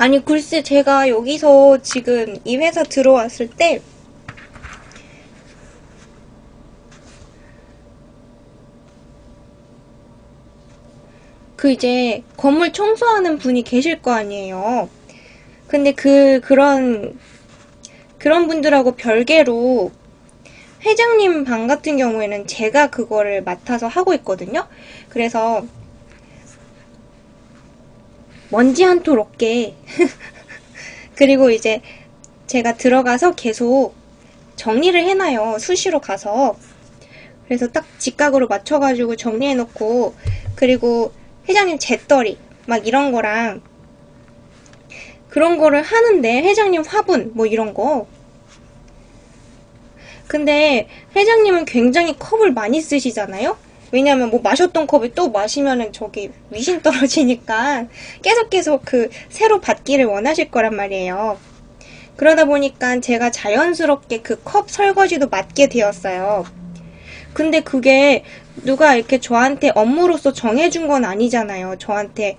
아니 글쎄 제가 여기서 지금 이 회사 들어왔을 때 그 이제 건물 청소하는 분이 계실 거 아니에요. 근데 그런 분들하고 별개로 회장님 방 같은 경우에는 제가 그거를 맡아서 하고 있거든요. 그래서 먼지 한 톨 없게 그리고 이제 제가 들어가서 계속 정리를 해놔요. 수시로 가서. 그래서 딱 직각으로 맞춰가지고 정리해놓고, 그리고 회장님 재떨이 막 이런 거랑 그런 거를 하는데, 회장님 화분 뭐 이런 거. 근데 회장님은 굉장히 컵을 많이 쓰시잖아요. 왜냐면 뭐 마셨던 컵을 또 마시면은 저기 위신 떨어지니까 계속 그 새로 받기를 원하실 거란 말이에요. 그러다 보니까 제가 자연스럽게 그 컵 설거지도 맡게 되었어요. 근데 그게 누가 이렇게 저한테 업무로서 정해준 건 아니잖아요. 저한테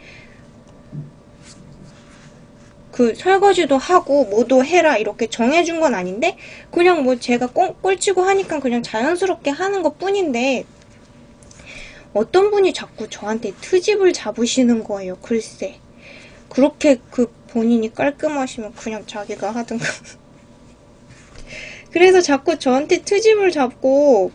그 설거지도 하고 뭐도 해라 이렇게 정해준 건 아닌데 그냥 뭐 제가 꼴찌고 하니까 그냥 자연스럽게 하는 것 뿐인데 어떤 분이 자꾸 저한테 트집을 잡으시는 거예요. 글쎄. 그렇게 그 본인이 깔끔하시면 그냥 자기가 하든가. 그래서 자꾸 저한테 트집을 잡고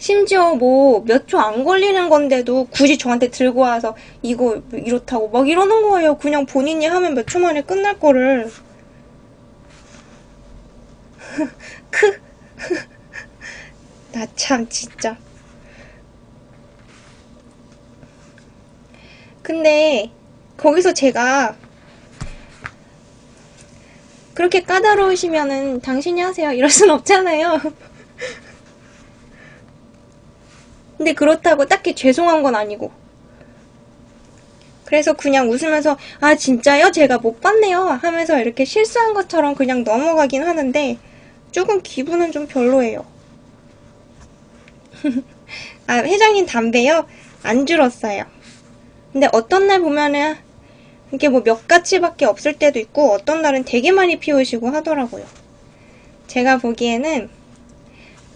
심지어 뭐 몇 초 안 걸리는 건데도 굳이 저한테 들고 와서 이거 이렇다고 막 이러는 거예요. 그냥 본인이 하면 몇 초 만에 끝날 거를. 나 참 진짜. 근데 거기서 제가 그렇게 까다로우시면은 당신이 하세요 이럴 순 없잖아요. 근데 그렇다고 딱히 죄송한 건 아니고. 그래서 그냥 웃으면서 아 진짜요? 제가 못 봤네요 하면서 이렇게 실수한 것처럼 그냥 넘어가긴 하는데 조금 기분은 좀 별로예요. 아 회장님 담배요? 안 줄었어요. 근데 어떤 날 보면은 이게 뭐 몇 가지밖에 없을 때도 있고 어떤 날은 되게 많이 피우시고 하더라고요. 제가 보기에는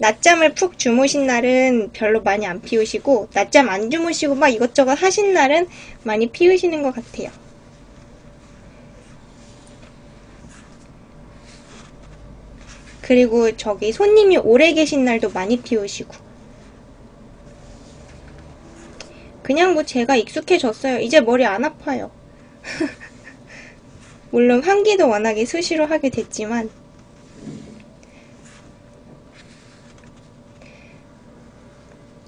낮잠을 푹 주무신 날은 별로 많이 안 피우시고 낮잠 안 주무시고 막 이것저것 하신 날은 많이 피우시는 것 같아요. 그리고 저기 손님이 오래 계신 날도 많이 피우시고. 그냥 뭐 제가 익숙해졌어요. 이제 머리 안 아파요. 물론 환기도 워낙에 수시로 하게 됐지만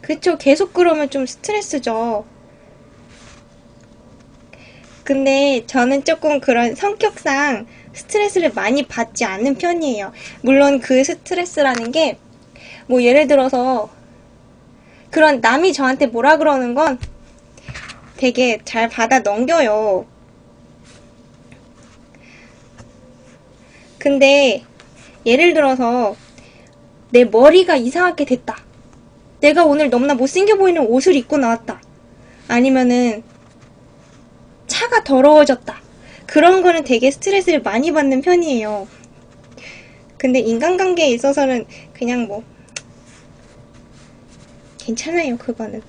그쵸. 계속 그러면 좀 스트레스죠. 근데 저는 조금 그런 성격상 스트레스를 많이 받지 않는 편이에요. 물론 그 스트레스라는 게 뭐 예를 들어서 그런 남이 저한테 뭐라 그러는 건 되게 잘 받아 넘겨요. 근데 예를 들어서 내 머리가 이상하게 됐다. 내가 오늘 너무나 못생겨 보이는 옷을 입고 나왔다. 아니면은 차가 더러워졌다. 그런 거는 되게 스트레스를 많이 받는 편이에요. 근데 인간관계에 있어서는 그냥 뭐 괜찮아요, 그거는.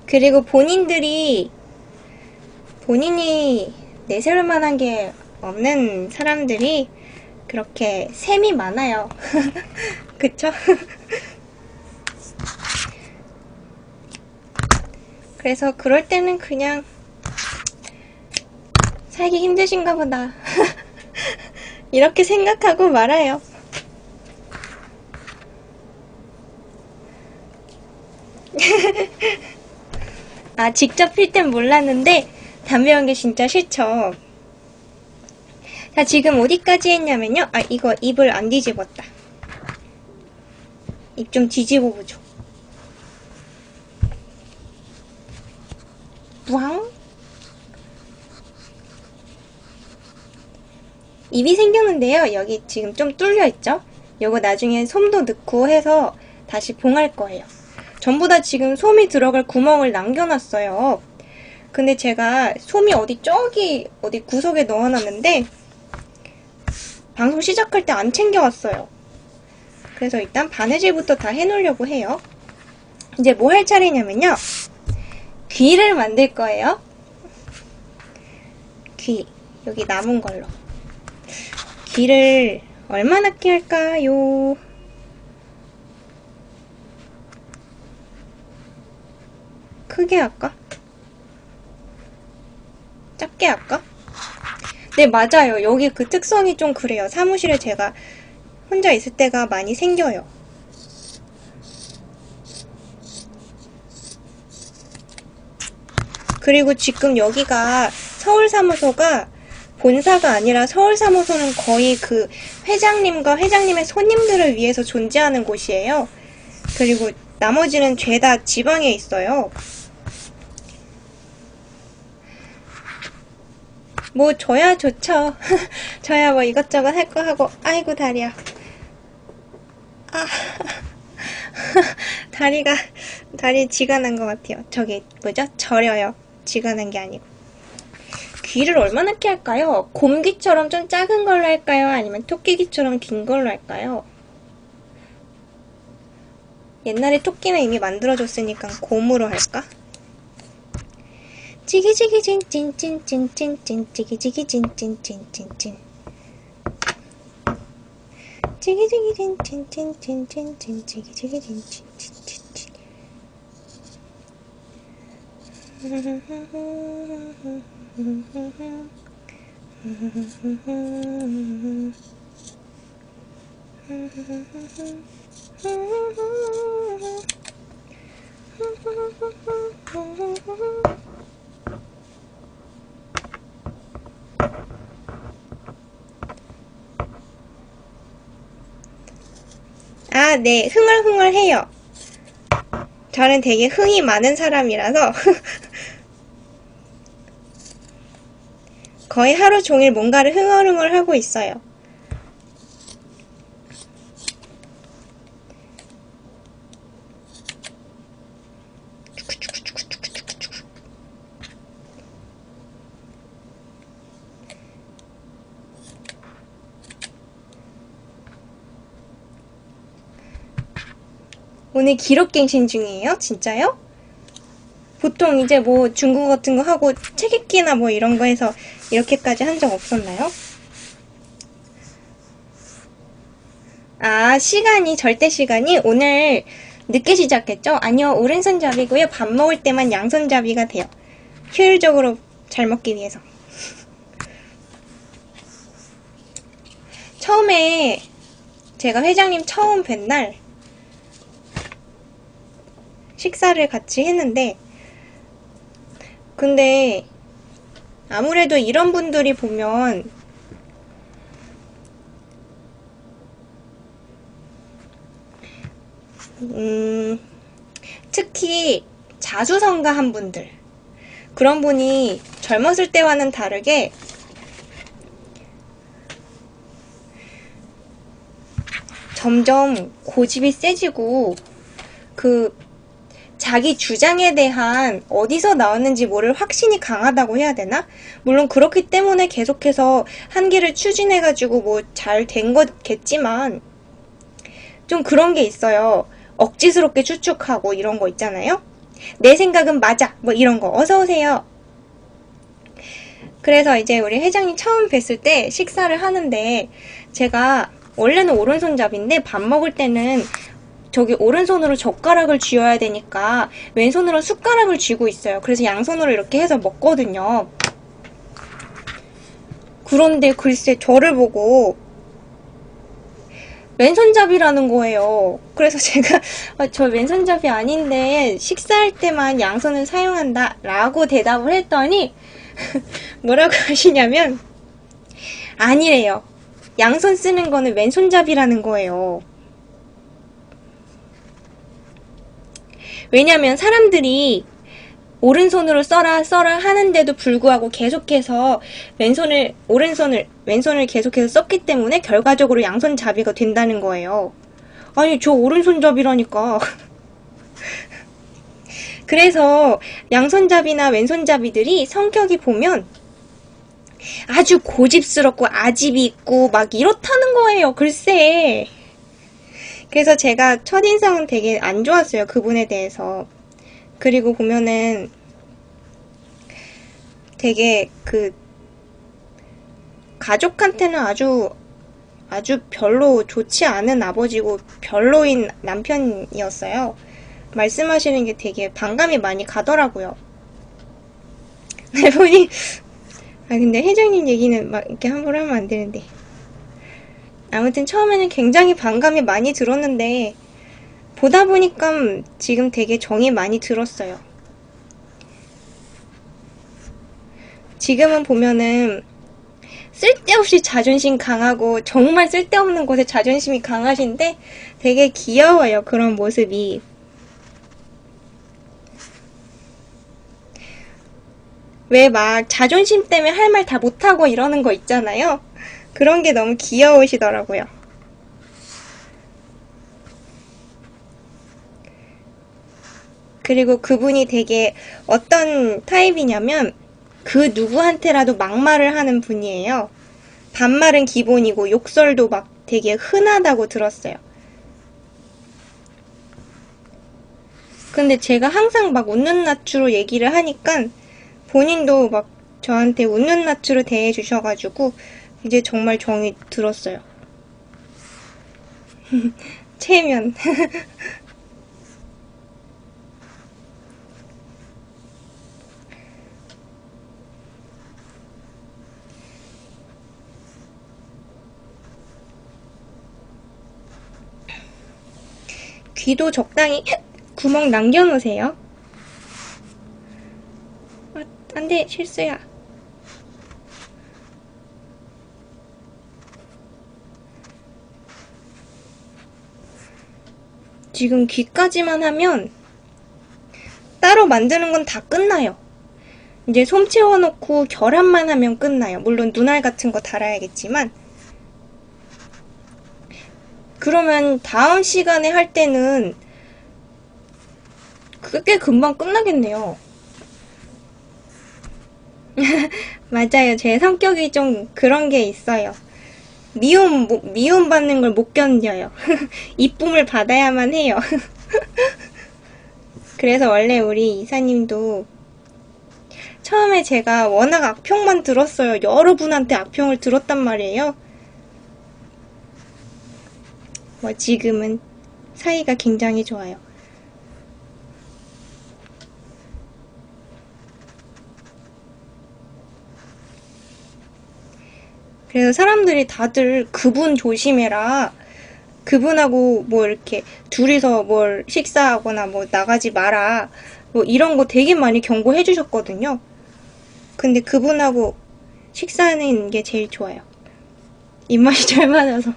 그리고 본인이 내세울 만한 게 없는 사람들이 그렇게 셈이 많아요. 그쵸? 그래서 그럴 때는 그냥 살기 힘드신가 보다. 이렇게 생각하고 말아요. 아, 직접 필 땐 몰랐는데 담배 연기 진짜 싫죠. 자, 지금 어디까지 했냐면요. 아, 이거 입을 안 뒤집었다. 입 좀 뒤집어 보죠. 부앙? 입이 생겼는데요. 여기 지금 좀 뚫려 있죠? 요거 나중에 솜도 넣고 해서 다시 봉할 거예요. 전부 다 지금 솜이 들어갈 구멍을 남겨놨어요. 근데 제가 솜이 어디 구석에 넣어놨는데 방송 시작할 때 안 챙겨왔어요. 그래서 일단 바느질부터 다 해놓으려고 해요. 이제 뭐 할 차례냐면요. 귀를 만들 거예요. 귀. 여기 남은 걸로. 귀를 얼마나 끼 할까요? 크게 할까? 작게 할까? 네, 맞아요. 여기 그 특성이 좀 그래요. 사무실에 제가 혼자 있을 때가 많이 생겨요. 그리고 지금 여기가 서울사무소가 본사가 아니라 서울사무소는 거의 그 회장님과 회장님의 손님들을 위해서 존재하는 곳이에요. 그리고 나머지는 죄다 지방에 있어요. 뭐 저야 좋죠. 저야 뭐 이것저것 할 거 하고. 아이고 다리야. 아 다리 쥐가 난 것 같아요. 저기 뭐죠? 저려요. 쥐가 난 게 아니고. 귀를 얼마나 게 할까요? 곰귀처럼 좀 작은 걸로 할까요? 아니면 토끼귀처럼 긴 걸로 할까요? 옛날에 토끼는 이미 만들어줬으니까 곰으로 할까? 찌기찌기 찐찐찐찐찐찐 찌기찌기 찐찐찐찐찐. 아, 네, 흥얼흥얼해요. 저는 되게 흥이 많은 사람이라서 거의 하루 종일 뭔가를 흥얼흥얼 하고 있어요. 오늘 기록갱신 중이에요? 진짜요? 보통 이제 뭐 중국어 같은 거 하고 책 읽기나 뭐 이런 거 해서 이렇게까지 한 적 없었나요? 아, 시간이, 절대 시간이 오늘 늦게 시작했죠? 아니요, 오른손잡이고요. 밥 먹을 때만 양손잡이가 돼요. 효율적으로 잘 먹기 위해서. 처음에 제가 회장님 처음 뵌 날 식사를 같이 했는데, 근데 아무래도 이런 분들이 보면 특히 자수성가한 분들, 그런 분이 젊었을 때와는 다르게 점점 고집이 세지고 자기 주장에 대한 어디서 나왔는지 모를 확신이 강하다고 해야 되나? 물론 그렇기 때문에 계속해서 한 길을 추진해가지고 뭐 잘 된 거겠지만 좀 그런 게 있어요. 억지스럽게 추측하고 이런 거 있잖아요. 내 생각은 맞아 뭐 이런 거. 어서오세요. 그래서 이제 우리 회장님 처음 뵀을 때 식사를 하는데, 제가 원래는 오른손잡이인데 밥 먹을 때는 저기 오른손으로 젓가락을 쥐어야 되니까 왼손으로 숟가락을 쥐고 있어요. 그래서 양손으로 이렇게 해서 먹거든요. 그런데 글쎄 저를 보고 왼손잡이라는 거예요. 그래서 제가 저 왼손잡이 아닌데 식사할 때만 양손을 사용한다 라고 대답을 했더니 뭐라고 하시냐면 아니래요. 양손 쓰는 거는 왼손잡이라는 거예요. 왜냐면 사람들이 오른손으로 써라 하는데도 불구하고 계속해서 왼손을 계속해서 썼기 때문에 결과적으로 양손잡이가 된다는 거예요. 아니, 저 오른손잡이라니까. 그래서 양손잡이나 왼손잡이들이 성격이 보면 아주 고집스럽고 아집이 있고 막 이렇다는 거예요. 글쎄. 그래서 제가 첫인상은 되게 안 좋았어요. 그분에 대해서. 그리고 보면은 되게 가족한테는 아주 별로 좋지 않은 아버지고 별로인 남편이었어요. 말씀하시는 게 되게 반감이 많이 가더라고요. 보니 근데 회장님 얘기는 막 이렇게 함부로 하면 안 되는데. 아무튼 처음에는 굉장히 반감이 많이 들었는데 보다 보니까 지금 되게 정이 많이 들었어요. 지금은 보면은 쓸데없이 자존심 강하고 정말 쓸데없는 곳에 자존심이 강하신데 되게 귀여워요. 그런 모습이. 왜 막 자존심 때문에 할 말 다 못하고 이러는 거 있잖아요. 그런 게 너무 귀여우시더라고요. 그리고 그분이 되게 어떤 타입이냐면 그 누구한테라도 막말을 하는 분이에요. 반말은 기본이고 욕설도 막 되게 흔하다고 들었어요. 근데 제가 항상 막 웃는 낯으로 얘기를 하니까 본인도 막 저한테 웃는 낯으로 대해주셔가지고 이제 정말 정이 들었어요. 체면. 귀도 적당히 구멍 남겨놓으세요. 아, 안 돼, 실수야. 지금 귀까지만 하면 따로 만드는 건 다 끝나요. 이제 솜 채워놓고 결합만 하면 끝나요. 물론 눈알 같은 거 달아야겠지만. 그러면 다음 시간에 할 때는 꽤 금방 끝나겠네요. 맞아요. 제 성격이 좀 그런 게 있어요. 미움 받는 걸 못 견뎌요. 이쁨을 받아야만 해요. 그래서 원래 우리 이사님도 처음에 제가 워낙 악평만 들었어요. 여러분한테 악평을 들었단 말이에요. 뭐 지금은 사이가 굉장히 좋아요. 그래서 사람들이 다들 그분 조심해라. 그분하고 뭐 이렇게 둘이서 뭘 식사하거나 뭐 나가지 마라. 뭐 이런 거 되게 많이 경고해 주셨거든요. 근데 그분하고 식사하는 게 제일 좋아요. 입맛이 잘 맞아서.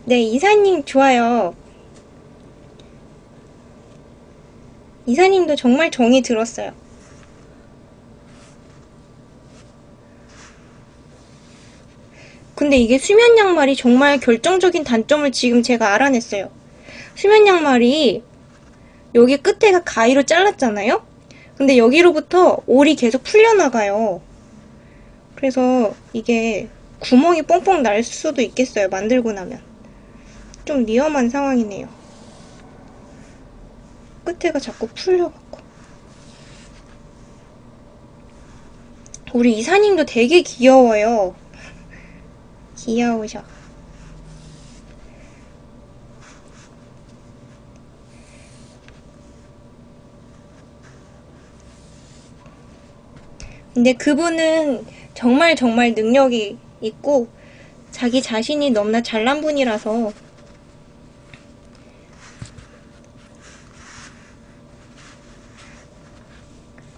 네, 이사님 좋아요. 이사님도 정말 정이 들었어요. 근데 이게 수면 양말이 정말 결정적인 단점을 지금 제가 알아냈어요. 수면 양말이 여기 끝에가 가위로 잘랐잖아요? 근데 여기로부터 올이 계속 풀려나가요. 그래서 이게 구멍이 뻥뻥 날 수도 있겠어요. 만들고 나면. 좀 위험한 상황이네요. 끝에가 자꾸 풀려갖고. 우리 이사님도 되게 귀여워요. 귀여우셔. 근데 그분은 정말 능력이 있고 자기 자신이 너무나 잘난 분이라서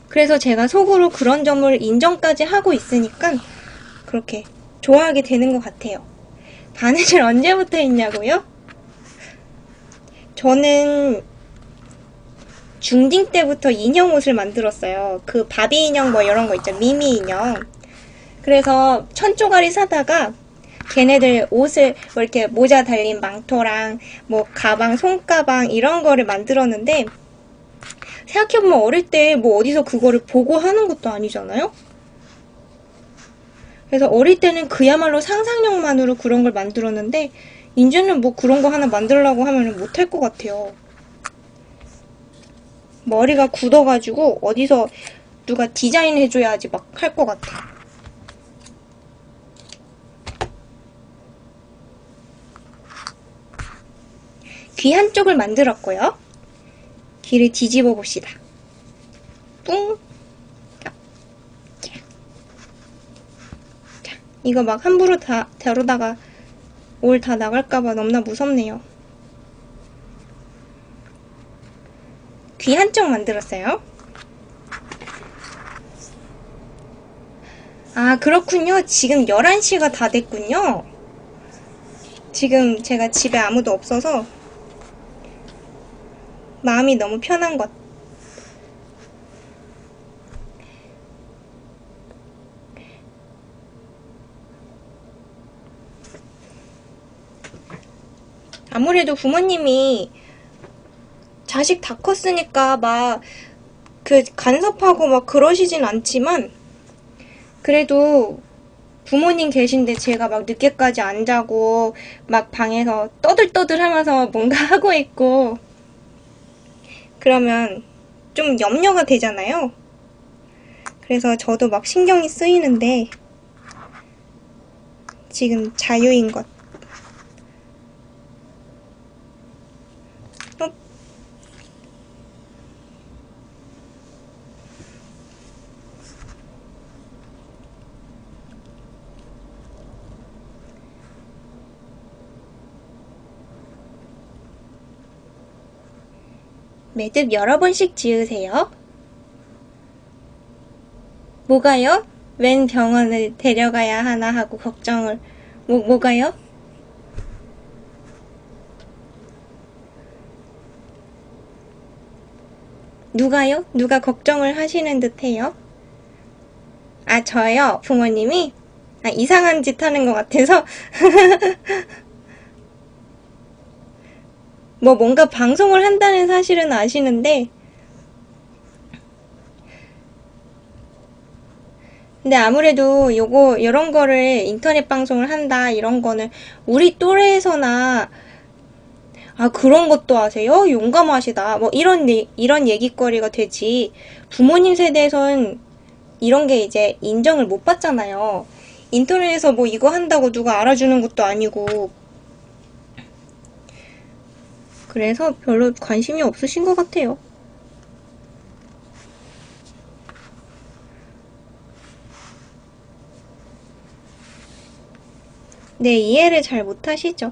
그래서 제가 속으로 그런 점을 인정까지 하고 있으니까 그렇게 좋아하게 되는 것 같아요. 바느질 언제부터 했냐고요? 저는 중딩 때부터 인형 옷을 만들었어요. 그 바비 인형 뭐 이런 거 있죠. 미미 인형. 그래서 1000조가리 사다가 걔네들 옷을 뭐 이렇게 모자 달린 망토랑 뭐 가방, 손가방 이런 거를 만들었는데 생각해보면 어릴 때 뭐 어디서 그거를 보고 하는 것도 아니잖아요? 그래서 어릴 때는 그야말로 상상력만으로 그런 걸 만들었는데 이제는 뭐 그런 거 하나 만들려고 하면 못할 것 같아요. 머리가 굳어가지고 어디서 누가 디자인 해줘야지 막 할 것 같아. 귀 한쪽을 만들었고요. 귀를 뒤집어 봅시다. 뿡! 자, 이거 막 함부로 다루다가 올 다 나갈까봐 너무나 무섭네요. 귀 한쪽 만들었어요. 아, 그렇군요. 지금 11시가 다 됐군요. 지금 제가 집에 아무도 없어서 마음이 너무 편한 것. 아무래도 부모님이 자식 다 컸으니까 막 그 간섭하고 막 그러시진 않지만 그래도 부모님 계신데 제가 막 늦게까지 안 자고 막 방에서 떠들떠들 하면서 뭔가 하고 있고 그러면 좀 염려가 되잖아요. 그래서 저도 막 신경이 쓰이는데 지금 자유인 것. 매듭 여러 번씩 지으세요. 뭐가요? 웬 병원을 데려가야 하나 하고 걱정을. 뭐가요? 누가요? 누가 걱정을 하시는 듯해요? 아, 저요? 부모님이? 아, 이상한 짓 하는 것 같아서? 뭐 뭔가 방송을 한다는 사실은 아시는데, 근데 아무래도 요런 거를 인터넷 방송을 한다, 이런 거는 우리 또래에서나, 아, 그런 것도 아세요? 용감하시다. 뭐 이런 얘기거리가 되지. 부모님 세대에선 이런 게 이제 인정을 못 받잖아요. 인터넷에서 뭐 이거 한다고 누가 알아주는 것도 아니고. 그래서 별로 관심이 없으신 것 같아요. 네, 이해를 잘 못하시죠.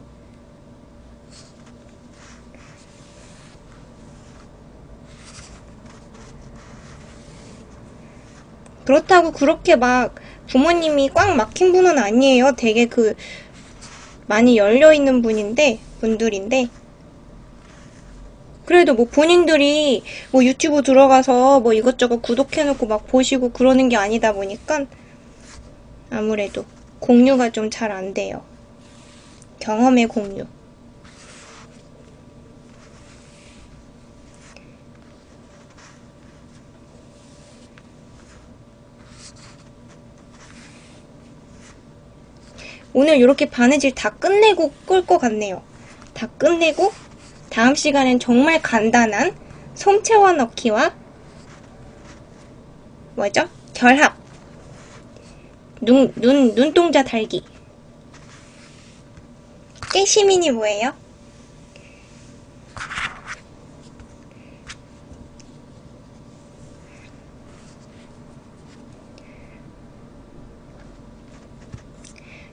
그렇다고 그렇게 막 부모님이 꽉 막힌 분은 아니에요. 되게 많이 열려있는 분들인데. 그래도 뭐 본인들이 뭐 유튜브 들어가서 뭐 이것저것 구독해놓고 막 보시고 그러는 게 아니다 보니까 아무래도 공유가 좀 잘 안 돼요. 경험의 공유. 오늘 이렇게 바느질 다 끝내고 끌 것 같네요. 다 끝내고 다음 시간엔 정말 간단한 솜채화 넣기와 뭐죠? 결합. 눈동자 달기. 깨시민이 뭐예요?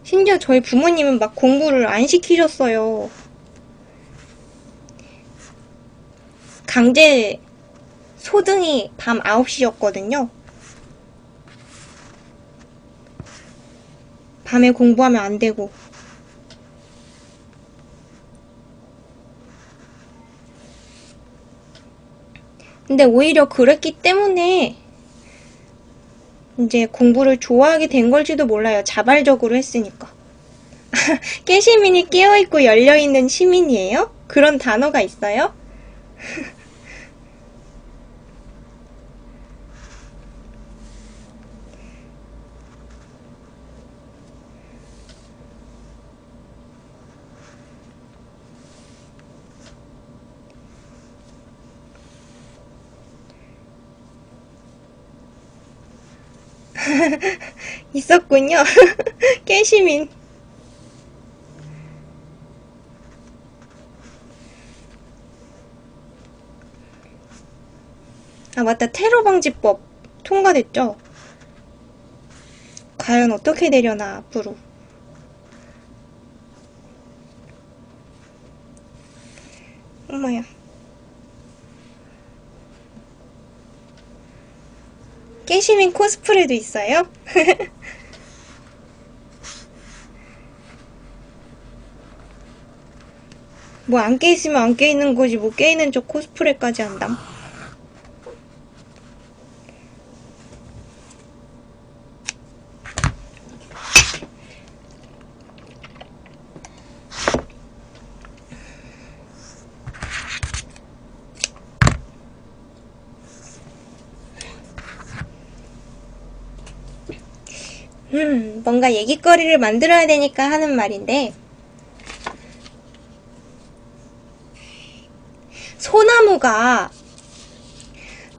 심지어 저희 부모님은 막 공부를 안 시키셨어요. 강제 소등이 밤 9시였거든요. 밤에 공부하면 안 되고. 근데 오히려 그랬기 때문에 이제 공부를 좋아하게 된 걸지도 몰라요. 자발적으로 했으니까. 깨시민이 깨어있고 열려있는 시민이에요? 그런 단어가 있어요? 있었군요. 깨시민. 아, 맞다. 테러 방지법 통과됐죠? 과연 어떻게 되려나, 앞으로. 어머야. 깨시민 코스프레도 있어요? 뭐 안 깨있으면 안 깨있는 거지 뭐 깨있는 척 코스프레까지 한담. 뭔가 얘기거리를 만들어야 되니까 하는 말인데, 소나무가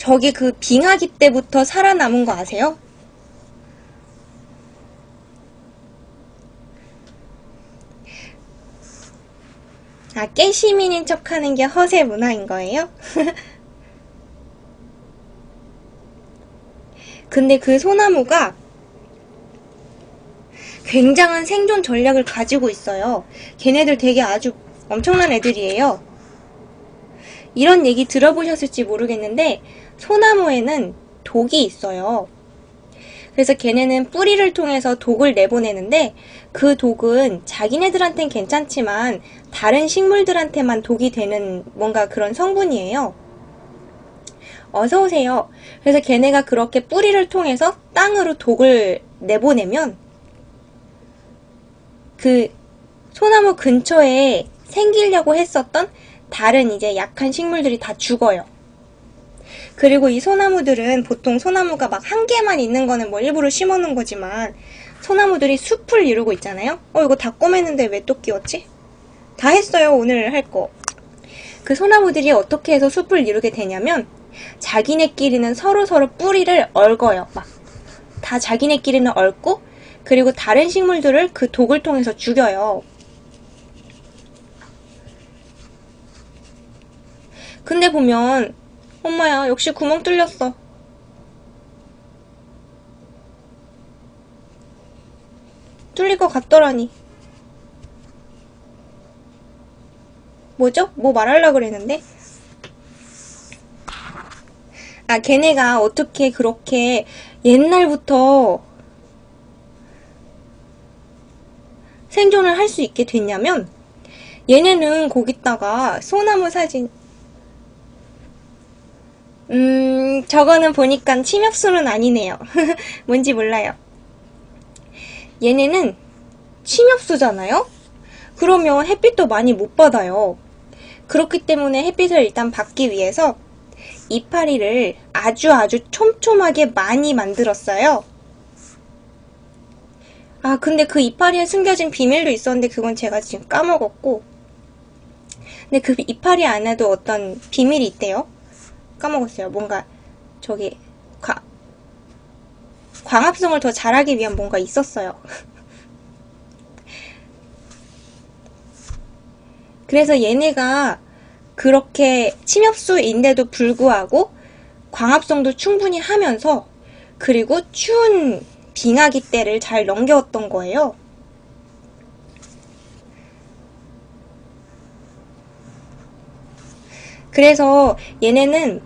저게 그 빙하기 때부터 살아남은 거 아세요? 아, 깨시민인 척 하는 게 허세 문화인 거예요? 근데 그 소나무가 굉장한 생존 전략을 가지고 있어요. 걔네들 되게 아주 엄청난 애들이에요. 이런 얘기 들어보셨을지 모르겠는데 소나무에는 독이 있어요. 그래서 걔네는 뿌리를 통해서 독을 내보내는데 그 독은 자기네들한텐 괜찮지만 다른 식물들한테만 독이 되는 뭔가 그런 성분이에요. 어서오세요. 그래서 걔네가 그렇게 뿌리를 통해서 땅으로 독을 내보내면 그 소나무 근처에 생기려고 했었던 다른 이제 약한 식물들이 다 죽어요. 그리고 이 소나무들은 보통 소나무가 막 한 개만 있는 거는 뭐 일부러 심어놓은 거지만 소나무들이 숲을 이루고 있잖아요. 이거 다 꼬맸는데 왜 또 끼웠지? 다 했어요, 오늘 할 거. 그 소나무들이 어떻게 해서 숲을 이루게 되냐면 자기네끼리는 서로서로 뿌리를 얽어요. 막 다 자기네끼리는 얽고 그리고 다른 식물들을 그 독을 통해서 죽여요. 근데 보면 엄마야, 역시 구멍 뚫렸어. 뚫릴 것 같더라니. 뭐죠? 뭐 말하려고 그랬는데? 아, 걔네가 어떻게 그렇게 옛날부터 생존을 할 수 있게 됐냐면 얘네는 거기다가 소나무 사진 저거는 보니까 침엽수는 아니네요. 뭔지 몰라요. 얘네는 침엽수잖아요? 그러면 햇빛도 많이 못 받아요. 그렇기 때문에 햇빛을 일단 받기 위해서 이파리를 아주 촘촘하게 많이 만들었어요. 아, 근데 그 이파리에 숨겨진 비밀도 있었는데 그건 제가 지금 까먹었고, 근데 그 이파리 안에도 어떤 비밀이 있대요. 까먹었어요. 뭔가 저기 광합성을 더 잘하기 위한 뭔가 있었어요. 그래서 얘네가 그렇게 침엽수인데도 불구하고 광합성도 충분히 하면서 그리고 추운 빙하기 때를 잘 넘겨왔던 거예요. 그래서 얘네는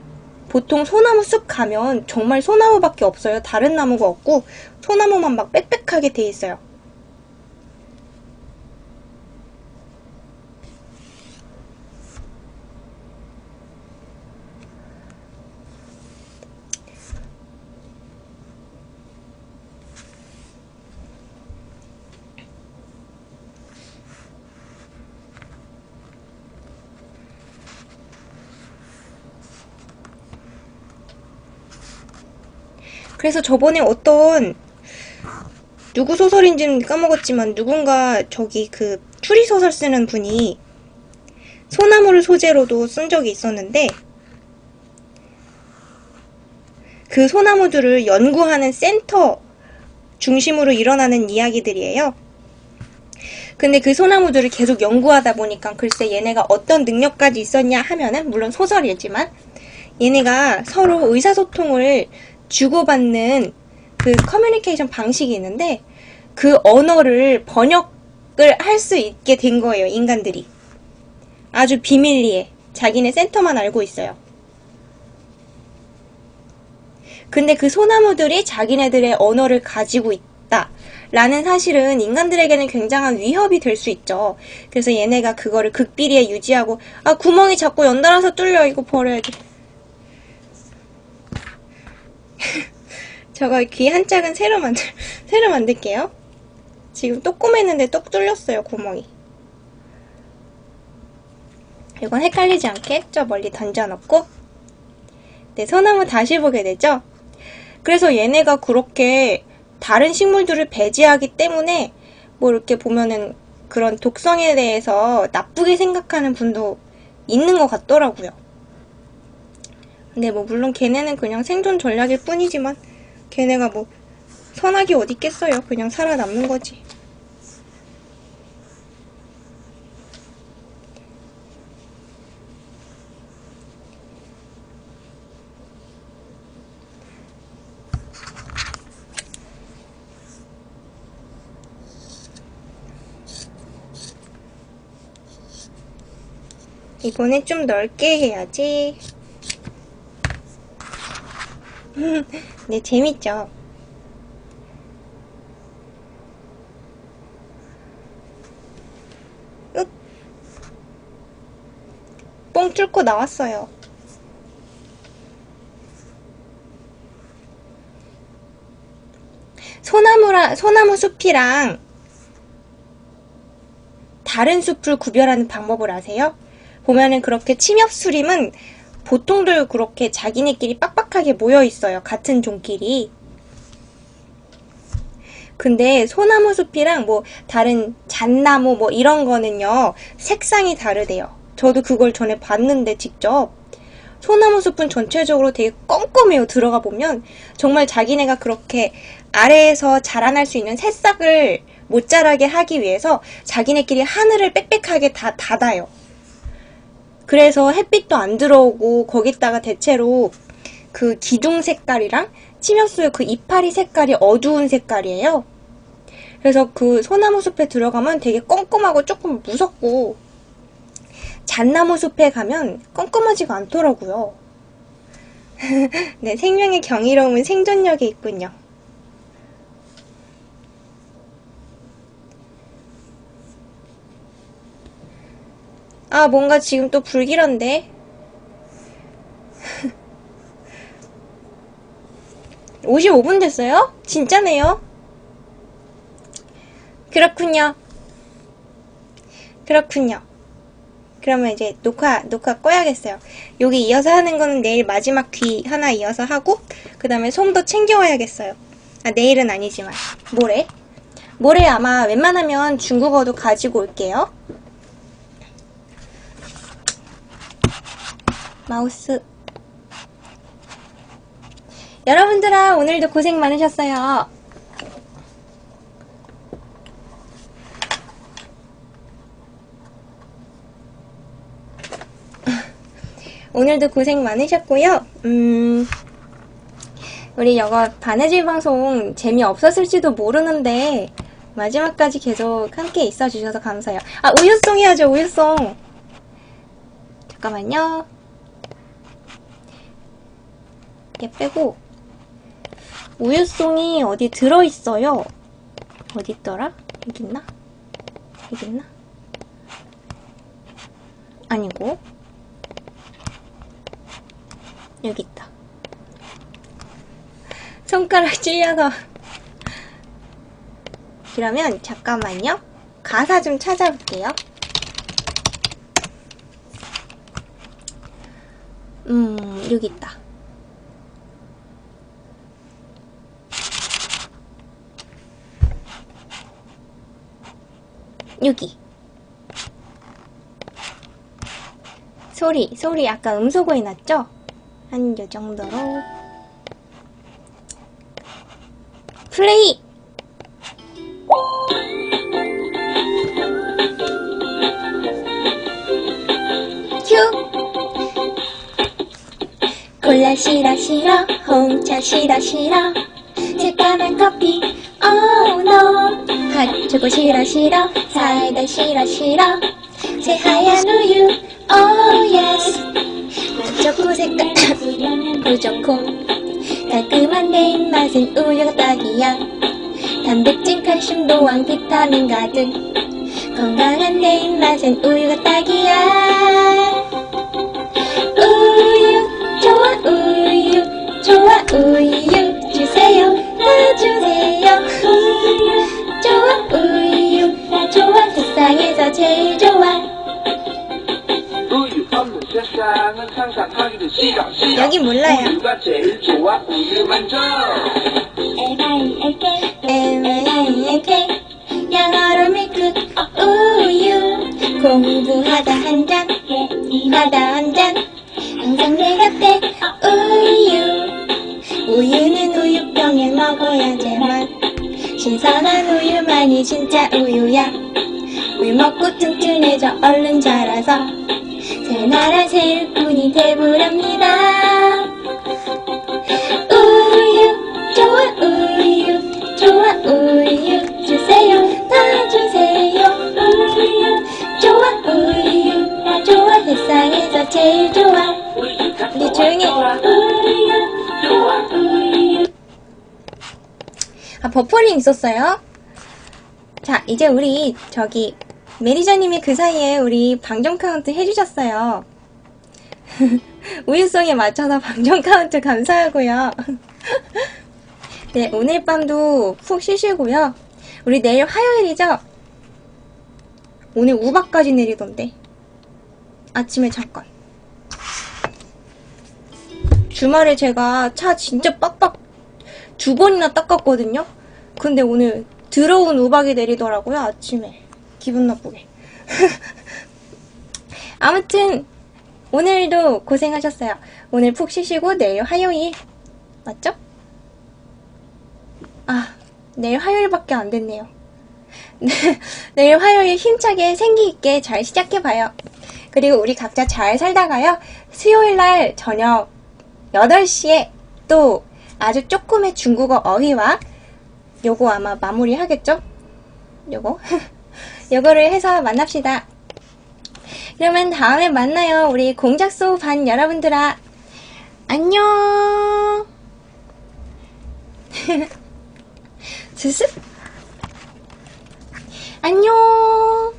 보통 소나무 숲 가면 정말 소나무밖에 없어요. 다른 나무가 없고 소나무만 막 빽빽하게 돼 있어요. 그래서 저번에 어떤 누구 소설인지는 까먹었지만 누군가 저기 그 추리소설 쓰는 분이 소나무를 소재로도 쓴 적이 있었는데 그 소나무들을 연구하는 센터 중심으로 일어나는 이야기들이에요. 근데 그 소나무들을 계속 연구하다 보니까 글쎄 얘네가 어떤 능력까지 있었냐 하면은 물론 소설이지만 얘네가 서로 의사소통을 주고받는 그 커뮤니케이션 방식이 있는데 그 언어를 번역을 할 수 있게 된 거예요, 인간들이. 아주 비밀리에 자기네 센터만 알고 있어요. 근데 그 소나무들이 자기네들의 언어를 가지고 있다 라는 사실은 인간들에게는 굉장한 위협이 될 수 있죠. 그래서 얘네가 그거를 극비리에 유지하고 아, 구멍이 자꾸 연달아서 뚫려. 이거 버려야지. 저거 귀 한 짝은 새로 만들게요. 지금 또 꼬맸는데 또 뚫렸어요, 구멍이. 이건 헷갈리지 않게 저 멀리 던져놓고 네, 소나무 다시 보게 되죠. 그래서 얘네가 그렇게 다른 식물들을 배제하기 때문에 뭐 이렇게 보면은 그런 독성에 대해서 나쁘게 생각하는 분도 있는 것 같더라고요. 근데 뭐 물론 걔네는 그냥 생존 전략일 뿐이지만 걔네가 뭐 선악이 어디 있겠어요. 그냥 살아남는 거지. 이번엔 좀 넓게 해야지. 네, 재밌죠? 뻥 뚫고 나왔어요. 소나무 숲이랑 다른 숲을 구별하는 방법을 아세요? 보면은 그렇게 침엽수림은 보통들 그렇게 자기네끼리 빡빡하게 모여 있어요. 같은 종끼리. 근데 소나무 숲이랑 뭐 다른 잣나무 뭐 이런 거는요, 색상이 다르대요. 저도 그걸 전에 봤는데 직접. 소나무 숲은 전체적으로 되게 껌껌해요. 들어가 보면 정말 자기네가 그렇게 아래에서 자라날 수 있는 새싹을 못 자라게 하기 위해서 자기네끼리 하늘을 빽빽하게 다 닫아요. 그래서 햇빛도 안 들어오고 거기다가 대체로 그 기둥 색깔이랑 침엽수의 그 이파리 색깔이 어두운 색깔이에요. 그래서 그 소나무 숲에 들어가면 되게 껌껌하고 조금 무섭고, 잣나무 숲에 가면 껌껌하지가 않더라고요. 네, 생명의 경이로움은 생존력에 있군요. 아, 뭔가 지금 또 불길한데? 55분 됐어요? 진짜네요? 그렇군요. 그렇군요. 그러면 이제 녹화 꺼야겠어요. 여기 이어서 하는 거는 내일 마지막 귀 하나 이어서 하고, 그 다음에 솜도 챙겨와야겠어요. 아, 내일은 아니지만. 모레 아마 웬만하면 중국어도 가지고 올게요. 마우스. 여러분들아, 오늘도 고생 많으셨어요. 오늘도 고생 많으셨고요. 우리 이거 바느질 방송 재미없었을지도 모르는데 마지막까지 계속 함께 있어주셔서 감사해요. 아, 우유송 해야죠. 우유송. 잠깐만요. 얘 빼고 우유송이 어디 들어있어요. 어디 있더라? 여기 있나? 여기 있나? 아니고 여기 있다. 손가락 찔려서. 그러면 잠깐만요. 가사 좀 찾아볼게요. 여기 있다. 여기. 소리 아까 음소거에 났죠? 한 요 정도로. 플레이! 큐! 콜라 싫어 홍차 싫어 새까만 커피 oh no 핫초코 싫어 사이다 싫어 새하얀 우유 oh yes 초코 색깔 부족코 달콤한 내 입맛은 우유가 딱이야. 단백질 칼슘 노왕 비타민 가득 건강한 내 입맛은 우유가 딱이야. 우유 좋아 우유 주세요 다 주세요. 우유 좋아 세상에서 제일 좋아. 여기 몰라요. 영어로 밀크 우유 공부하다 한 잔 항상 항상 내 곁에 우유는 우유병에 먹어야 제맛 신선한 우유만이 진짜 우유야 우유 먹고 튼튼해져 얼른 자라서 새나라 새일꾼이 되부랍니다 우유 좋아 우유 주세요 다 주세요 우유 좋아 세상에서 제일 좋아 우리 조용히 버퍼링 있었어요. 자 이제 우리 저기 매니저님이 그 사이에 우리 방정 카운트 해주셨어요. 우유송에 맞춰서 방정 카운트 감사하고요. 네 오늘 밤도 푹 쉬시고요. 우리 내일 화요일이죠? 오늘 우박까지 내리던데 아침에 잠깐 주말에 제가 차 진짜 빡빡 2번이나 닦았거든요? 근데 오늘 더러운 우박이 내리더라고요 아침에 기분 나쁘게 아무튼 오늘도 고생하셨어요. 오늘 푹 쉬시고 내일 화요일 맞죠? 아 내일 화요일밖에 안 됐네요. 내일 화요일 힘차게 생기있게 잘 시작해봐요. 그리고 우리 각자 잘 살다가요 수요일날 저녁 8시에 또 아주 조금의 중국어 어휘와 요거 아마 마무리 하겠죠? 요거를 해서 만납시다. 그러면 다음에 만나요. 우리 공작소 반 여러분들아 안녕. 스스 안녕.